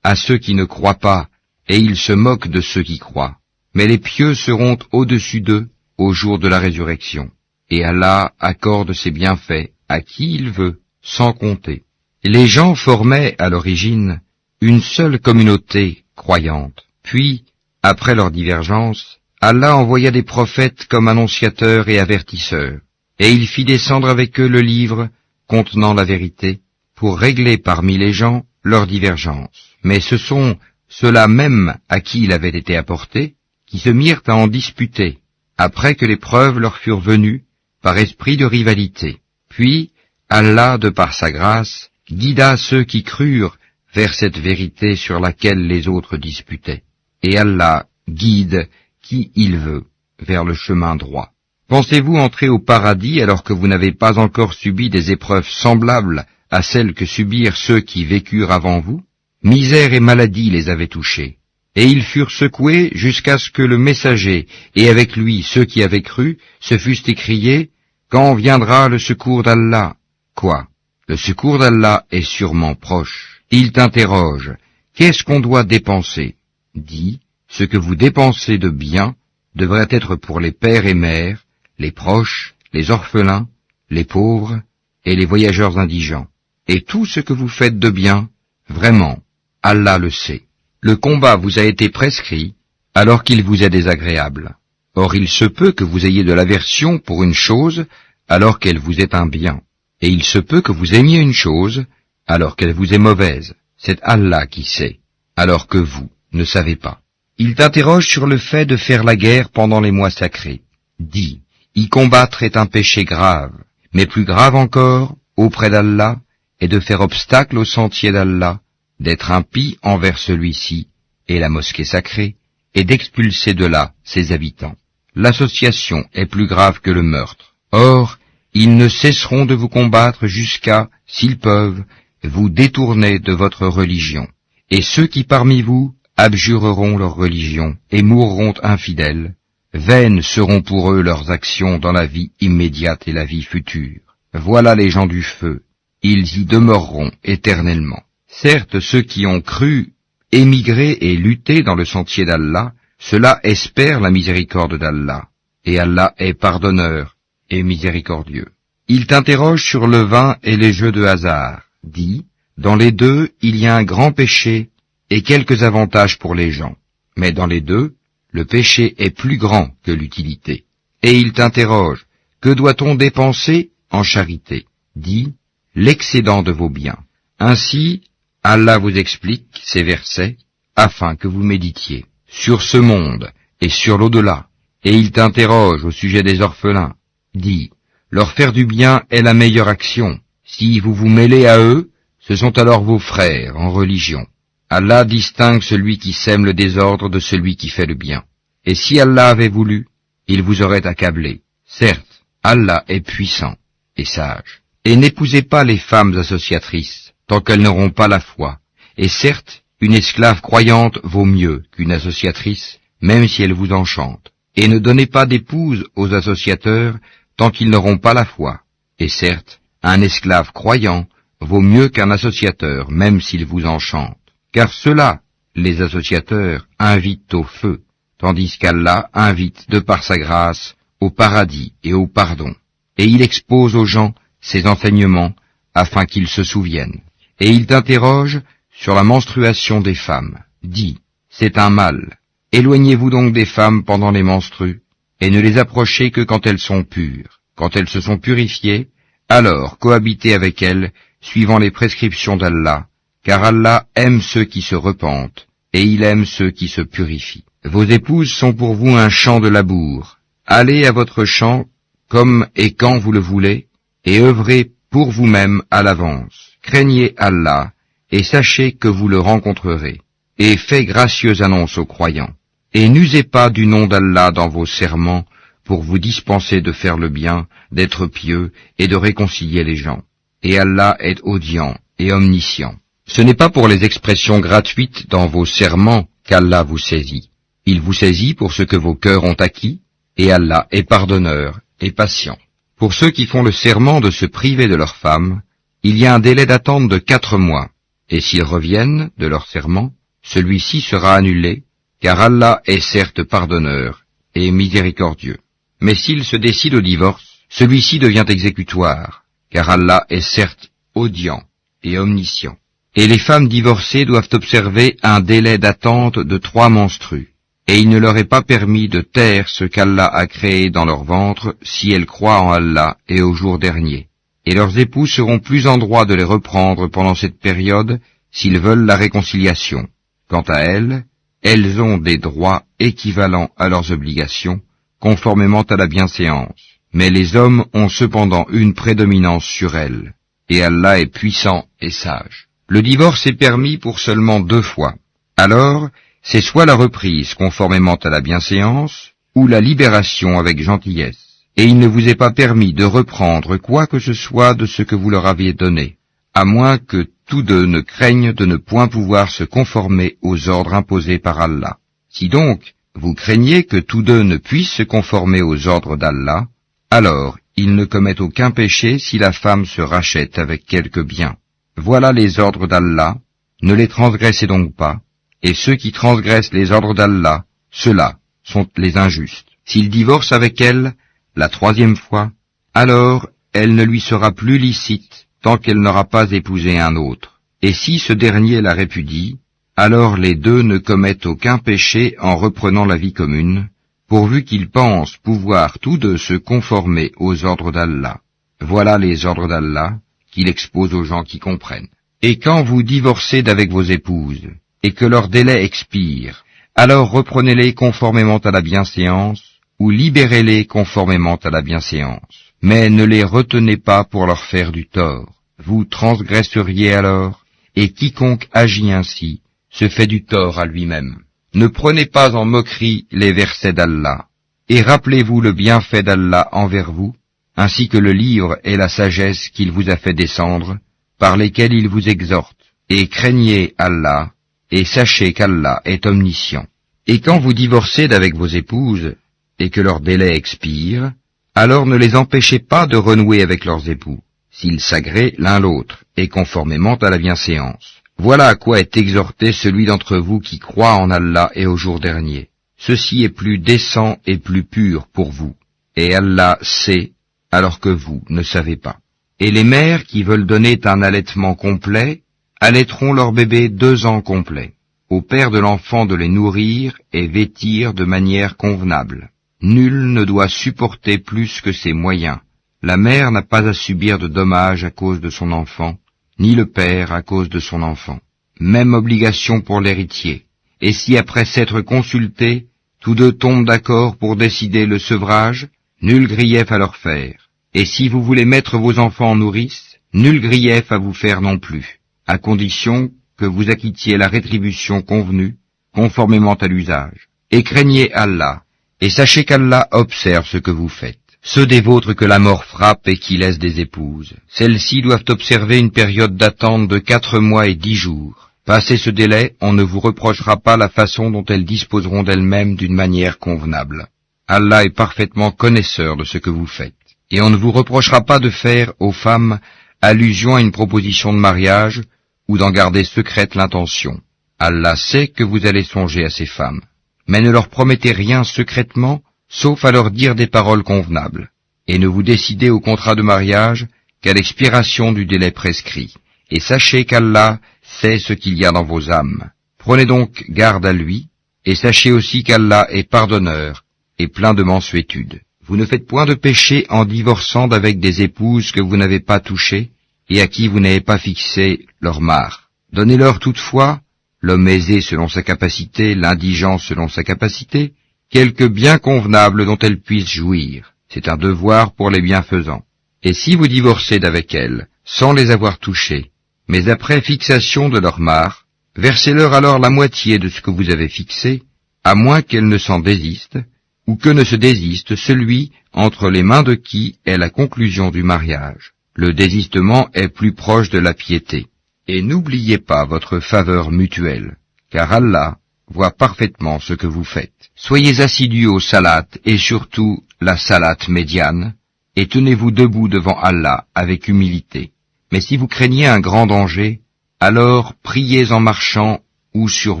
à ceux qui ne croient pas, et ils se moquent de ceux qui croient. Mais les pieux seront au-dessus d'eux au jour de la résurrection. Et Allah accorde ses bienfaits à qui il veut, sans compter. Les gens formaient, à l'origine, une seule communauté croyante. Puis, après leur divergence, Allah envoya des prophètes comme annonciateurs et avertisseurs, et il fit descendre avec eux le livre contenant la vérité, pour régler parmi les gens leurs divergences. Mais ce sont ceux-là même à qui il avait été apporté, qui se mirent à en disputer, après que les preuves leur furent venues, par esprit de rivalité. Puis, Allah, de par sa grâce, guida ceux qui crurent vers cette vérité sur laquelle les autres disputaient. Et Allah guide qui il veut vers le chemin droit. Pensez-vous entrer au paradis alors que vous n'avez pas encore subi des épreuves semblables à celles que subirent ceux qui vécurent avant vous? Misère et maladie les avaient touchés. Et ils furent secoués jusqu'à ce que le messager, et avec lui ceux qui avaient cru, se fussent écriés, « Quand viendra le secours d'Allah ?» Quoi? Le secours d'Allah est sûrement proche. Il t'interroge, « Qu'est-ce qu'on doit dépenser ?» Dis, « Ce que vous dépensez de bien devrait être pour les pères et mères, les proches, les orphelins, les pauvres et les voyageurs indigents. Et tout ce que vous faites de bien, vraiment, Allah le sait. Le combat vous a été prescrit alors qu'il vous est désagréable. Or il se peut que vous ayez de l'aversion pour une chose alors qu'elle vous est un bien. Et il se peut que vous aimiez une chose alors qu'elle vous est mauvaise. C'est Allah qui sait, alors que vous ne savez pas. Il t'interroge sur le fait de faire la guerre pendant les mois sacrés. Dis, y combattre est un péché grave, mais plus grave encore, auprès d'Allah, est de faire obstacle au sentier d'Allah, d'être impie envers celui-ci et la mosquée sacrée, et d'expulser de là ses habitants. L'association est plus grave que le meurtre. Or, ils ne cesseront de vous combattre jusqu'à, s'ils peuvent, vous détourner de votre religion. Et ceux qui parmi vous abjureront leur religion et mourront infidèles, vaines seront pour eux leurs actions dans la vie immédiate et la vie future. Voilà les gens du feu, ils y demeureront éternellement. Certes, ceux qui ont cru, émigré et lutté dans le sentier d'Allah, ceux-là espèrent la miséricorde d'Allah, et Allah est pardonneur et miséricordieux. Il t'interroge sur le vin et les jeux de hasard. Dis, dans les deux, il y a un grand péché et quelques avantages pour les gens. Mais dans les deux, le péché est plus grand que l'utilité. Et il t'interroge, que doit-on dépenser en charité? Dis, l'excédent de vos biens. Ainsi, Allah vous explique ces versets afin que vous méditiez sur ce monde et sur l'au-delà. Et il t'interroge au sujet des orphelins. Dis, leur faire du bien est la meilleure action. Si vous vous mêlez à eux, Ce sont alors vos frères en religion. Allah distingue celui qui sème le désordre de celui qui fait le bien. Et si Allah avait voulu, il vous aurait accablé. Certes, Allah est puissant et sage. Et n'épousez pas les femmes associatrices, tant qu'elles n'auront pas la foi. Et certes, une esclave croyante vaut mieux qu'une associatrice, même si elle vous enchante. Et ne donnez pas d'épouse aux associateurs, tant qu'ils n'auront pas la foi. Et certes, un esclave croyant vaut mieux qu'un associateur, même s'il vous enchante. Car ceux-là, les associateurs, invitent au feu, tandis qu'Allah invite, de par sa grâce, au paradis et au pardon. Et il expose aux gens ses enseignements, afin qu'ils se souviennent. Et il t'interroge sur la menstruation des femmes. Dis, c'est un mal. Éloignez-vous donc des femmes pendant les menstrues, et ne les approchez que quand elles sont pures. Quand elles se sont purifiées, alors cohabitez avec elles, suivant les prescriptions d'Allah, car Allah aime ceux qui se repentent, et il aime ceux qui se purifient. Vos épouses sont pour vous un champ de labour. Allez à votre champ, comme et quand vous le voulez, et œuvrez pour vous-même à l'avance. Craignez Allah, et sachez que vous le rencontrerez. Et faites gracieuse annonce aux croyants. Et n'usez pas du nom d'Allah dans vos serments, pour vous dispenser de faire le bien, d'être pieux, et de réconcilier les gens. Et Allah est audient et omniscient. Ce n'est pas pour les expressions gratuites dans vos serments qu'Allah vous saisit. Il vous saisit pour ce que vos cœurs ont acquis, et Allah est pardonneur et patient. Pour ceux qui font le serment de se priver de leurs femmes, il y a un délai d'attente de 4 mois, et s'ils reviennent de leur serment, celui-ci sera annulé, car Allah est certes pardonneur et miséricordieux. Mais s'ils se décident au divorce, celui-ci devient exécutoire, car Allah est certes audient et omniscient. Et les femmes divorcées doivent observer un délai d'attente de 3 menstrues, et il ne leur est pas permis de taire ce qu'Allah a créé dans leur ventre si elles croient en Allah et au jour dernier. Et leurs époux seront plus en droit de les reprendre pendant cette période s'ils veulent la réconciliation. Quant à elles, elles ont des droits équivalents à leurs obligations, conformément à la bienséance. Mais les hommes ont cependant une prédominance sur elles, et Allah est puissant et sage. Le divorce est permis pour seulement 2 fois. Alors, c'est soit la reprise conformément à la bienséance, ou la libération avec gentillesse. Et il ne vous est pas permis de reprendre quoi que ce soit de ce que vous leur aviez donné, à moins que tous deux ne craignent de ne point pouvoir se conformer aux ordres imposés par Allah. Si donc, vous craignez que tous deux ne puissent se conformer aux ordres d'Allah, alors ils ne commettent aucun péché si la femme se rachète avec quelque bien. Voilà les ordres d'Allah, ne les transgressez donc pas, et ceux qui transgressent les ordres d'Allah, ceux-là sont les injustes. S'il divorce avec elle, la 3e fois, alors elle ne lui sera plus licite tant qu'elle n'aura pas épousé un autre. Et si ce dernier la répudie, alors les deux ne commettent aucun péché en reprenant la vie commune, pourvu qu'ils pensent pouvoir tous deux se conformer aux ordres d'Allah. Voilà les ordres d'Allah qu'il expose aux gens qui comprennent. Et quand vous divorcez d'avec vos épouses, et que leur délai expire, alors reprenez-les conformément à la bienséance, ou libérez-les conformément à la bienséance. Mais ne les retenez pas pour leur faire du tort. Vous transgresseriez alors, et quiconque agit ainsi se fait du tort à lui-même. Ne prenez pas en moquerie les versets d'Allah, et rappelez-vous le bienfait d'Allah envers vous, ainsi que le livre et la sagesse qu'il vous a fait descendre, par lesquels il vous exhorte, et craignez Allah, et sachez qu'Allah est omniscient. Et quand vous divorcez d'avec vos épouses, et que leur délai expire, alors ne les empêchez pas de renouer avec leurs époux, s'ils s'agréent l'un l'autre, et conformément à la bienséance. Voilà à quoi est exhorté celui d'entre vous qui croit en Allah et au jour dernier. Ceci est plus décent et plus pur pour vous, et Allah sait, alors que vous ne savez pas. Et les mères qui veulent donner un allaitement complet, allaiteront leur bébé 2 ans complets. Au père de l'enfant de les nourrir et vêtir de manière convenable. Nul ne doit supporter plus que ses moyens. La mère n'a pas à subir de dommages à cause de son enfant, ni le père à cause de son enfant. Même obligation pour l'héritier. Et si après s'être consultés, tous deux tombent d'accord pour décider le sevrage, nul grief à leur faire. Et si vous voulez mettre vos enfants en nourrice, nul grief à vous faire non plus. à condition que vous acquittiez la rétribution convenue, conformément à l'usage. Et craignez Allah, et sachez qu'Allah observe ce que vous faites. Ceux des vôtres que la mort frappe et qui laissent des épouses, celles-ci doivent observer une période d'attente de 4 mois et 10 jours. Passé ce délai, on ne vous reprochera pas la façon dont elles disposeront d'elles-mêmes d'une manière convenable. Allah est parfaitement connaisseur de ce que vous faites. Et on ne vous reprochera pas de faire aux femmes allusion à une proposition de mariage ou d'en garder secrète l'intention. Allah sait que vous allez songer à ces femmes. Mais ne leur promettez rien secrètement, sauf à leur dire des paroles convenables. Et ne vous décidez au contrat de mariage qu'à l'expiration du délai prescrit. Et sachez qu'Allah sait ce qu'il y a dans vos âmes. Prenez donc garde à lui, et sachez aussi qu'Allah est pardonneur et plein de mansuétude. Vous ne faites point de péché en divorçant d'avec des épouses que vous n'avez pas touchées et à qui vous n'avez pas fixé leur mare. Donnez-leur toutefois, l'homme aisé selon sa capacité, l'indigent selon sa capacité, quelque bien convenable dont elles puissent jouir. C'est un devoir pour les bienfaisants. Et si vous divorcez d'avec elles, sans les avoir touchées, mais après fixation de leur mare, versez-leur alors la moitié de ce que vous avez fixé, à moins qu'elles ne s'en désistent, ou que ne se désiste celui entre les mains de qui est la conclusion du mariage. Le désistement est plus proche de la piété. Et n'oubliez pas votre faveur mutuelle, car Allah voit parfaitement ce que vous faites. Soyez assidus au salat et surtout la salat médiane, et tenez-vous debout devant Allah avec humilité. Mais si vous craignez un grand danger, alors priez en marchant ou sur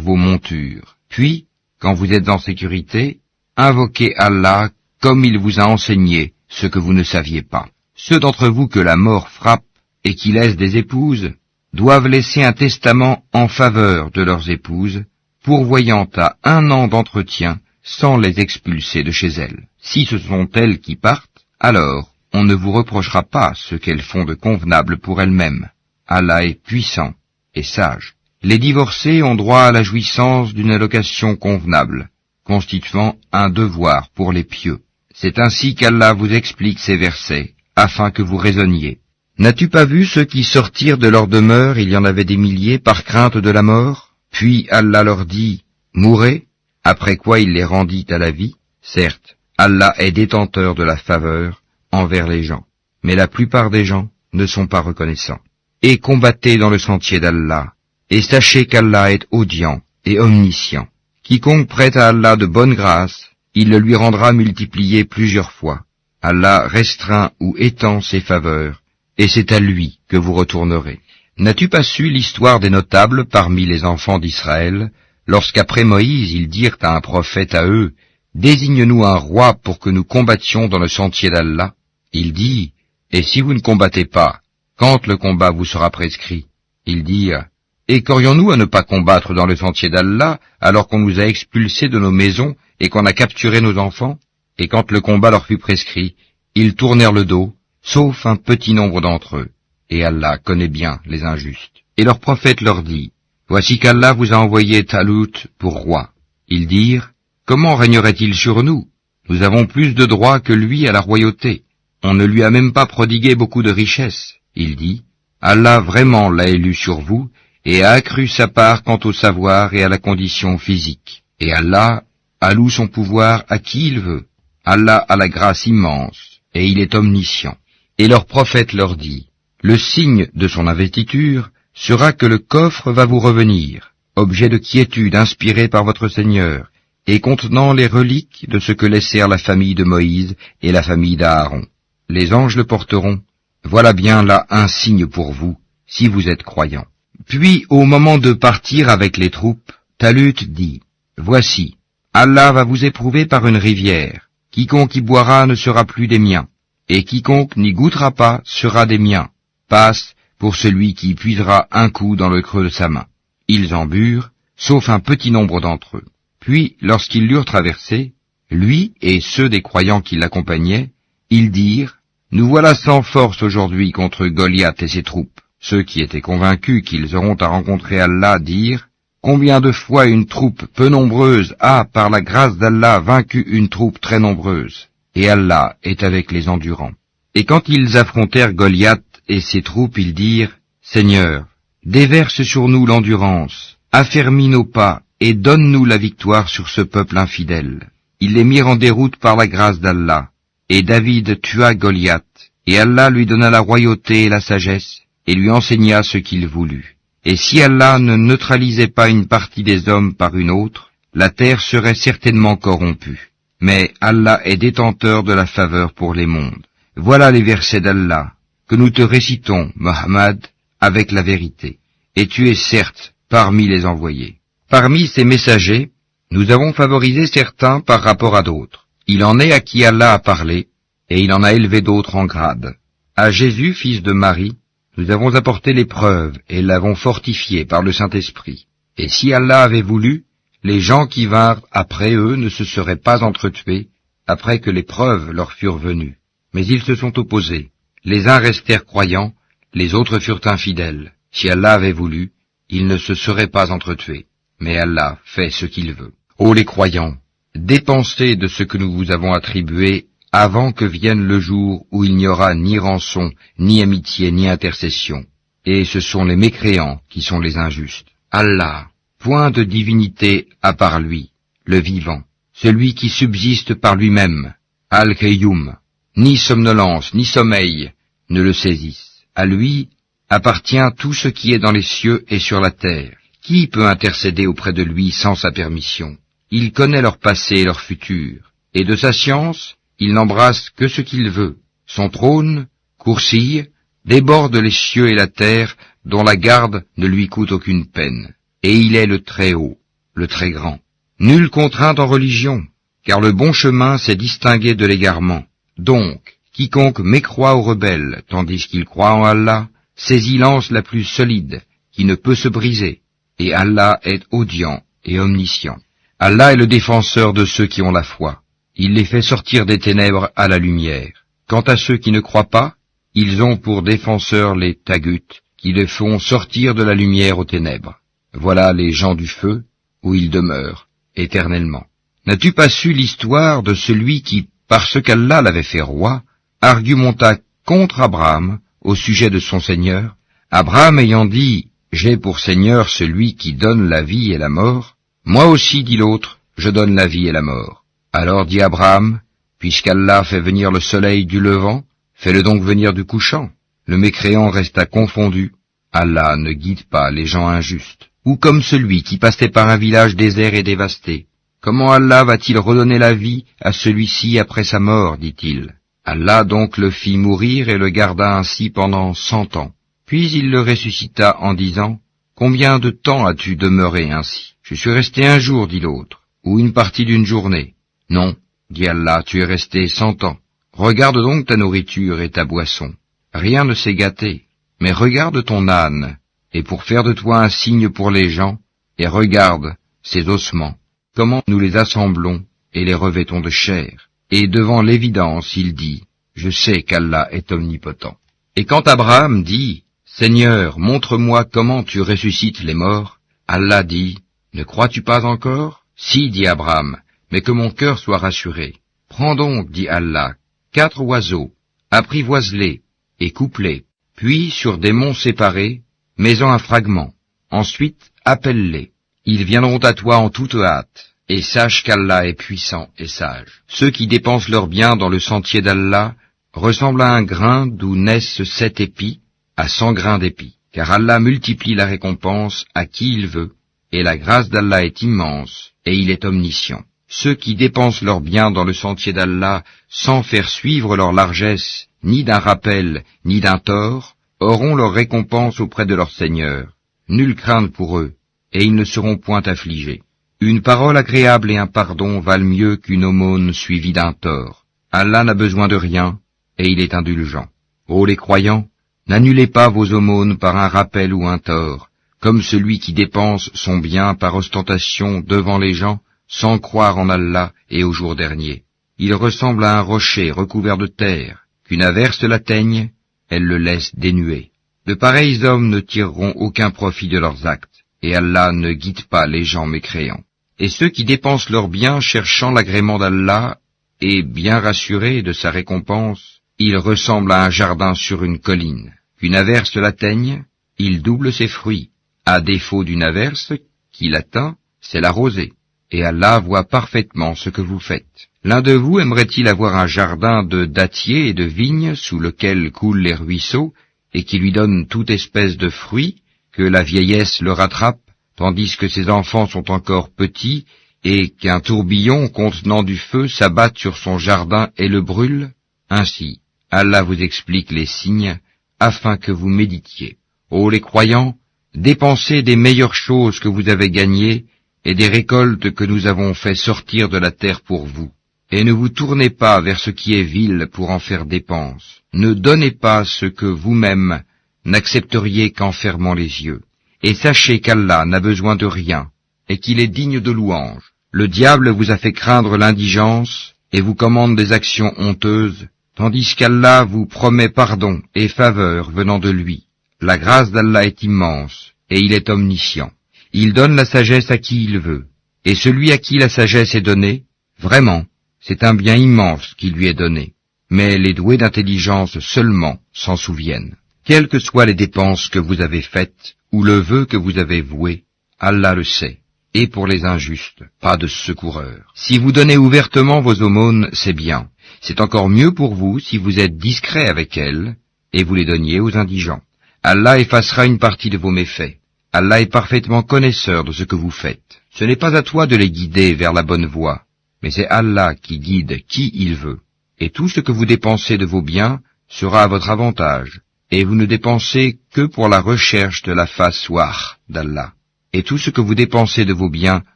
vos montures. Puis, quand vous êtes en sécurité, invoquez Allah comme il vous a enseigné ce que vous ne saviez pas. Ceux d'entre vous que la mort frappe et qui laissent des épouses doivent laisser un testament en faveur de leurs épouses, pourvoyant à 1 an d'entretien sans les expulser de chez elles. Si ce sont elles qui partent, alors on ne vous reprochera pas ce qu'elles font de convenable pour elles-mêmes. Allah est puissant et sage. Les divorcés ont droit à la jouissance d'une allocation convenable, constituant un devoir pour les pieux. C'est ainsi qu'Allah vous explique ces versets, afin que vous raisonniez. N'as-tu pas vu ceux qui sortirent de leur demeure, il y en avait des milliers, par crainte de la mort? Puis Allah leur dit, mourez, après quoi il les rendit à la vie. Certes, Allah est détenteur de la faveur envers les gens, mais la plupart des gens ne sont pas reconnaissants. Et combattez dans le sentier d'Allah, et sachez qu'Allah est audient et omniscient. Quiconque prête à Allah de bonne grâce, il le lui rendra multiplié plusieurs fois. Allah restreint ou étend ses faveurs, et c'est à lui que vous retournerez. N'as-tu pas su l'histoire des notables parmi les enfants d'Israël, lorsqu'après Moïse ils dirent à un prophète à eux, « Désigne-nous un roi pour que nous combattions dans le sentier d'Allah » Il dit, « Et si vous ne combattez pas, quand le combat vous sera prescrit ?» Ils dirent, « Et qu'aurions-nous à ne pas combattre dans le sentier d'Allah, alors qu'on nous a expulsés de nos maisons et qu'on a capturé nos enfants ?» Et quand le combat leur fut prescrit, ils tournèrent le dos, sauf un petit nombre d'entre eux. Et Allah connaît bien les injustes. Et leur prophète leur dit, « Voici qu'Allah vous a envoyé Talut pour roi. » Ils dirent, « Comment régnerait-il sur nous? Nous avons plus de droits que lui à la royauté. On ne lui a même pas prodigué beaucoup de richesses. » Il dit, « Allah vraiment l'a élu sur vous et a accru sa part quant au savoir et à la condition physique. Et Allah alloue son pouvoir à qui il veut. Allah a la grâce immense, et il est omniscient. » Et leur prophète leur dit, « Le signe de son investiture sera que le coffre va vous revenir, objet de quiétude inspiré par votre Seigneur, et contenant les reliques de ce que laissèrent la famille de Moïse et la famille d'Aaron. Les anges le porteront. Voilà bien là un signe pour vous, si vous êtes croyants. » Puis, au moment de partir avec les troupes, Talut dit, « Voici, Allah va vous éprouver par une rivière. Quiconque y boira ne sera plus des miens, et quiconque n'y goûtera pas sera des miens. Passe pour celui qui puisera un coup dans le creux de sa main. » Ils en burent, sauf un petit nombre d'entre eux. Puis, lorsqu'ils l'eurent traversé, lui et ceux des croyants qui l'accompagnaient, ils dirent, « Nous voilà sans force aujourd'hui contre Goliath et ses troupes. » Ceux qui étaient convaincus qu'ils auront à rencontrer Allah dirent, « Combien de fois une troupe peu nombreuse a, par la grâce d'Allah, vaincu une troupe très nombreuse, et Allah est avec les endurants. » Et quand ils affrontèrent Goliath et ses troupes, ils dirent, « Seigneur, Déverse sur nous l'endurance, affermis nos pas, et donne-nous la victoire sur ce peuple infidèle. Ils les mirent en déroute par la grâce d'Allah, et David tua Goliath, et Allah lui donna la royauté et la sagesse, et lui enseigna ce qu'il voulut. Et si Allah ne neutralisait pas une partie des hommes par une autre, la terre serait certainement corrompue. Mais Allah est détenteur de la faveur pour les mondes. Voilà les versets d'Allah, que nous te récitons, Mohammed, avec la vérité. Et tu es certes parmi les envoyés. Parmi ces messagers, nous avons favorisé certains par rapport à d'autres. Il en est à qui Allah a parlé, et il en a élevé d'autres en grade. À Jésus, fils de Marie, nous avons apporté l'épreuve et l'avons fortifié par le Saint-Esprit. Et si Allah avait voulu, les gens qui vinrent après eux ne se seraient pas entretués après que les preuves leur furent venues. Mais ils se sont opposés. Les uns restèrent croyants, les autres furent infidèles. Si Allah avait voulu, ils ne se seraient pas entretués. Mais Allah fait ce qu'il veut. Ô les croyants, dépensez de ce que nous vous avons attribué avant que vienne le jour où il n'y aura ni rançon, ni amitié, ni intercession. Et ce sont les mécréants qui sont les injustes. Allah, point de divinité à part lui, le vivant, celui qui subsiste par lui-même, Al-Qayyum, ni somnolence, ni sommeil ne le saisissent. À lui appartient tout ce qui est dans les cieux et sur la terre. Qui peut intercéder auprès de lui sans sa permission? Il connaît leur passé et leur futur, et de sa science, il n'embrasse que ce qu'il veut. Son trône, Kursi, déborde les cieux et la terre, dont la garde ne lui coûte aucune peine. Et il est le très haut, le très grand. Nulle contrainte en religion, car le bon chemin s'est distingué de l'égarement. Donc, quiconque mécroit aux rebelles, tandis qu'il croit en Allah, saisit l'anse la plus solide, qui ne peut se briser. Et Allah est audient et omniscient. Allah est le défenseur de ceux qui ont la foi. Il les fait sortir des ténèbres à la lumière. Quant à ceux qui ne croient pas, ils ont pour défenseurs les taguts, qui les font sortir de la lumière aux ténèbres. Voilà les gens du feu, où ils demeurent, éternellement. N'as-tu pas su l'histoire de celui qui, parce qu'Allah l'avait fait roi, argumenta contre Abraham au sujet de son Seigneur, Abraham ayant dit « J'ai pour Seigneur celui qui donne la vie et la mort », moi aussi, dit l'autre, je donne la vie et la mort. Alors dit Abraham, puisqu'Allah fait venir le soleil du levant, fais-le donc venir du couchant. Le mécréant resta confondu. Allah ne guide pas les gens injustes. Ou comme celui qui passait par un village désert et dévasté. Comment Allah va-t-il redonner la vie à celui-ci après sa mort, dit-il. Allah donc le fit mourir et le garda ainsi pendant 100 ans. Puis il le ressuscita en disant, combien de temps as-tu demeuré ainsi? Je suis resté un jour, dit l'autre, ou une partie d'une journée. Non, dit Allah, tu es resté 100 ans. Regarde donc ta nourriture et ta boisson. Rien ne s'est gâté, mais regarde ton âne, et pour faire de toi un signe pour les gens, et regarde ses ossements, comment nous les assemblons et les revêtons de chair. Et devant l'évidence, il dit, je sais qu'Allah est omnipotent. Et quand Abraham dit, Seigneur, montre-moi comment tu ressuscites les morts, Allah dit, ne crois-tu pas encore? Si, dit Abraham, mais que mon cœur soit rassuré. Prends donc, dit Allah, 4 oiseaux, apprivoise-les et coupe-les, puis sur des monts séparés, mets-en un fragment. Ensuite, appelle-les. Ils viendront à toi en toute hâte, et sache qu'Allah est puissant et sage. Ceux qui dépensent leurs biens dans le sentier d'Allah ressemblent à un grain d'où naissent 7 épis, à 100 grains d'épis. Car Allah multiplie la récompense à qui il veut, et la grâce d'Allah est immense, et il est omniscient. Ceux qui dépensent leurs biens dans le sentier d'Allah sans faire suivre leur largesse, ni d'un rappel, ni d'un tort, auront leur récompense auprès de leur Seigneur. Nulle crainte pour eux, et ils ne seront point affligés. Une parole agréable et un pardon valent mieux qu'une aumône suivie d'un tort. Allah n'a besoin de rien, et il est indulgent. Ô les croyants, n'annulez pas vos aumônes par un rappel ou un tort, comme celui qui dépense son bien par ostentation devant les gens, sans croire en Allah et au jour dernier. Il ressemble à un rocher recouvert de terre, qu'une averse l'atteigne, elle le laisse dénué. De pareils hommes ne tireront aucun profit de leurs actes, et Allah ne guide pas les gens mécréants. Et ceux qui dépensent leurs biens cherchant l'agrément d'Allah, et bien rassurés de sa récompense, ils ressemblent à un jardin sur une colline, qu'une averse l'atteigne, il double ses fruits. À défaut d'une averse qui l'atteint, c'est la rosée. Et Allah voit parfaitement ce que vous faites. L'un de vous aimerait-il avoir un jardin de dattiers et de vignes sous lequel coulent les ruisseaux et qui lui donne toute espèce de fruits, que la vieillesse le rattrape, tandis que ses enfants sont encore petits, et qu'un tourbillon contenant du feu s'abatte sur son jardin et le brûle? Ainsi, Allah vous explique les signes, afin que vous méditiez. Ô les croyants, dépensez des meilleures choses que vous avez gagnées, et des récoltes que nous avons fait sortir de la terre pour vous. Et ne vous tournez pas vers ce qui est vil pour en faire dépense. Ne donnez pas ce que vous-même n'accepteriez qu'en fermant les yeux. Et sachez qu'Allah n'a besoin de rien, et qu'il est digne de louange. Le diable vous a fait craindre l'indigence, et vous commande des actions honteuses, tandis qu'Allah vous promet pardon et faveur venant de lui. La grâce d'Allah est immense, et il est omniscient. Il donne la sagesse à qui il veut, et celui à qui la sagesse est donnée, vraiment, c'est un bien immense qui lui est donné. Mais les doués d'intelligence seulement s'en souviennent. Quelles que soient les dépenses que vous avez faites, ou le vœu que vous avez voué, Allah le sait. Et pour les injustes, pas de secoureur. Si vous donnez ouvertement vos aumônes, c'est bien. C'est encore mieux pour vous si vous êtes discret avec elles, et vous les donniez aux indigents. Allah effacera une partie de vos méfaits. Allah est parfaitement connaisseur de ce que vous faites. Ce n'est pas à toi de les guider vers la bonne voie, mais c'est Allah qui guide qui il veut. Et tout ce que vous dépensez de vos biens sera à votre avantage, et vous ne dépensez que pour la recherche de la face wah d'Allah. Et tout ce que vous dépensez de vos biens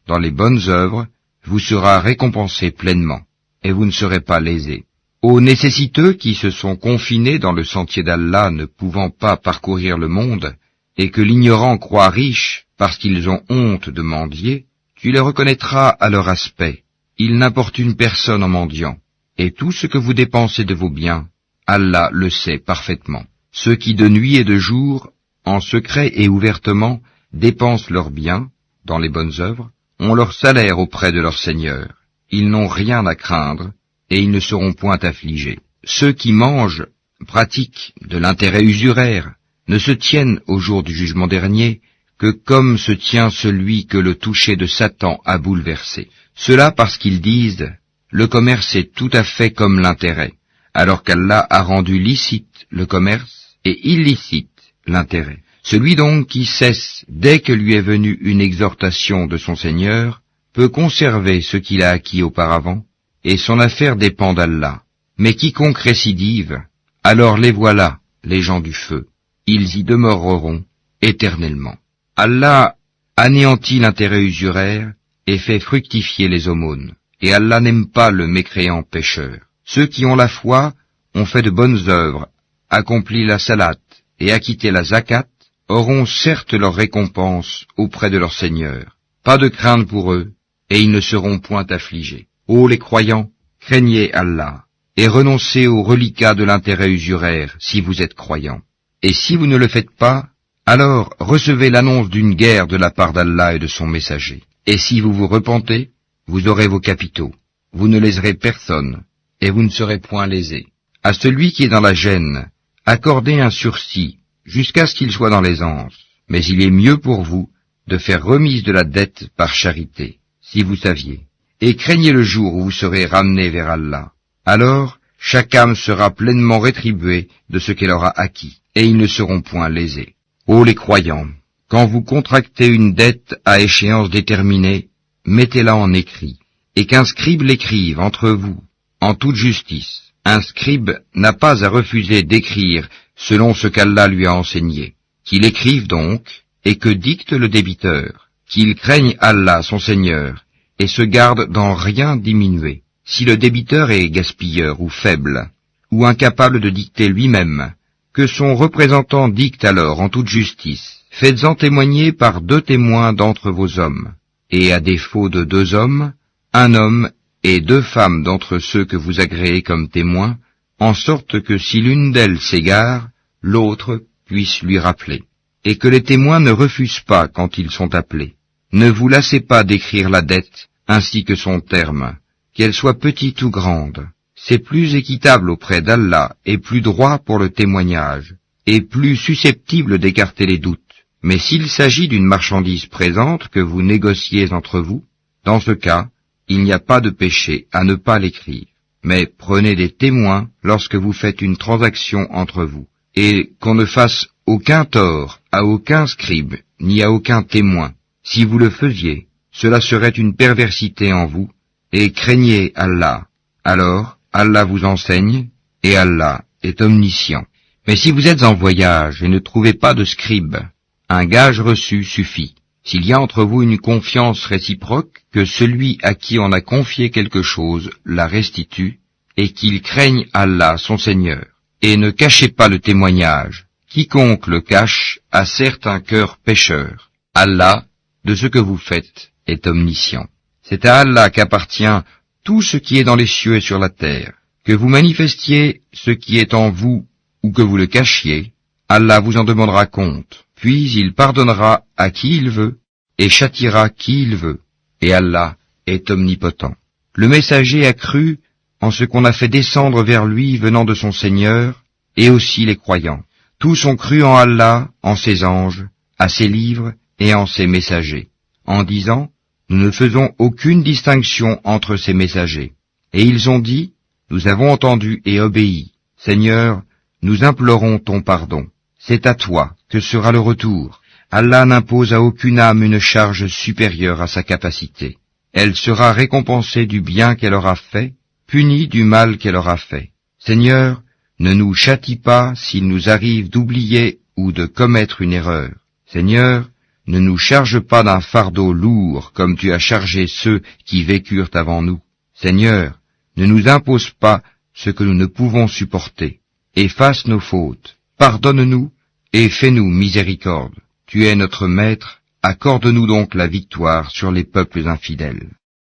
dans les bonnes œuvres vous sera récompensé pleinement, et vous ne serez pas lésés. Aux nécessiteux qui se sont confinés dans le sentier d'Allah ne pouvant pas parcourir le monde, et que l'ignorant croit riche parce qu'ils ont honte de mendier, tu les reconnaîtras à leur aspect. Ils n'importunent personne en mendiant. Et tout ce que vous dépensez de vos biens, Allah le sait parfaitement. Ceux qui de nuit et de jour, en secret et ouvertement, dépensent leurs biens, dans les bonnes œuvres, ont leur salaire auprès de leur Seigneur. Ils n'ont rien à craindre, et ils ne seront point affligés. Ceux qui mangent, pratiquent de l'intérêt usuraire, ne se tiennent au jour du jugement dernier que comme se tient celui que le toucher de Satan a bouleversé. Cela parce qu'ils disent « Le commerce est tout à fait comme l'intérêt », alors qu'Allah a rendu licite le commerce et illicite l'intérêt. Celui donc qui cesse dès que lui est venue une exhortation de son Seigneur peut conserver ce qu'il a acquis auparavant, et son affaire dépend d'Allah. Mais quiconque récidive, alors les voilà, les gens du feu. Ils y demeureront éternellement. Allah anéantit l'intérêt usuraire et fait fructifier les aumônes. Et Allah n'aime pas le mécréant pécheur. Ceux qui ont la foi ont fait de bonnes œuvres, accompli la salat et acquitté la zakat, auront certes leur récompense auprès de leur Seigneur. Pas de crainte pour eux, et ils ne seront point affligés. Ô les croyants, craignez Allah, et renoncez aux reliquats de l'intérêt usuraire si vous êtes croyants. Et si vous ne le faites pas, alors recevez l'annonce d'une guerre de la part d'Allah et de son messager. Et si vous vous repentez, vous aurez vos capitaux. Vous ne léserez personne, et vous ne serez point lésés. À celui qui est dans la gêne, accordez un sursis, jusqu'à ce qu'il soit dans l'aisance. Mais il est mieux pour vous de faire remise de la dette par charité, si vous saviez. Et craignez le jour où vous serez ramenés vers Allah. Alors, chaque âme sera pleinement rétribuée de ce qu'elle aura acquis, et ils ne seront point lésés. Ô les croyants, quand vous contractez une dette à échéance déterminée, mettez-la en écrit, et qu'un scribe l'écrive entre vous, en toute justice. Un scribe n'a pas à refuser d'écrire selon ce qu'Allah lui a enseigné. Qu'il écrive donc, et que dicte le débiteur, qu'il craigne Allah son Seigneur, et se garde d'en rien diminuer. Si le débiteur est gaspilleur ou faible, ou incapable de dicter lui-même, que son représentant dicte alors en toute justice. Faites-en témoigner par 2 témoins d'entre vos hommes, et à défaut de 2 hommes, 1 homme et 2 femmes d'entre ceux que vous agréez comme témoins, en sorte que si l'une d'elles s'égare, l'autre puisse lui rappeler, et que les témoins ne refusent pas quand ils sont appelés. Ne vous lassez pas d'écrire la dette ainsi que son terme, qu'elle soit petite ou grande. C'est plus équitable auprès d'Allah et plus droit pour le témoignage. est plus susceptible d'écarter les doutes. Mais s'il s'agit d'une marchandise présente que vous négociez entre vous, dans ce cas, il n'y a pas de péché à ne pas l'écrire. Mais prenez des témoins lorsque vous faites une transaction entre vous, et qu'on ne fasse aucun tort à aucun scribe, ni à aucun témoin. Si vous le faisiez, cela serait une perversité en vous, et craignez Allah. Alors, Allah vous enseigne, et Allah est omniscient. Mais si vous êtes en voyage et ne trouvez pas de scribe, un gage reçu suffit. S'il y a entre vous une confiance réciproque, que celui à qui on a confié quelque chose la restitue, et qu'il craigne Allah son Seigneur. Et ne cachez pas le témoignage. Quiconque le cache a certes un cœur pécheur. Allah, de ce que vous faites, est omniscient. C'est à Allah qu'appartient tout ce qui est dans les cieux et sur la terre. Que vous manifestiez ce qui est en vous ou que vous le cachiez, Allah vous en demandera compte. Puis il pardonnera à qui il veut et châtiera qui il veut. Et Allah est omnipotent. Le messager a cru en ce qu'on a fait descendre vers lui venant de son Seigneur, et aussi les croyants. Tous ont cru en Allah, en ses anges, à ses livres et en ses messagers, en disant « Nous ne faisons aucune distinction entre ces messagers. » Et ils ont dit « Nous avons entendu et obéi. Seigneur, nous implorons ton pardon. C'est à toi que sera le retour. Allah n'impose à aucune âme une charge supérieure à sa capacité. Elle sera récompensée du bien qu'elle aura fait, punie du mal qu'elle aura fait. Seigneur, ne nous châtie pas s'il nous arrive d'oublier ou de commettre une erreur. Seigneur, ne nous charge pas d'un fardeau lourd comme tu as chargé ceux qui vécurent avant nous. Seigneur, ne nous impose pas ce que nous ne pouvons supporter. Efface nos fautes, pardonne-nous et fais-nous miséricorde. Tu es notre Maître, accorde-nous donc la victoire sur les peuples infidèles.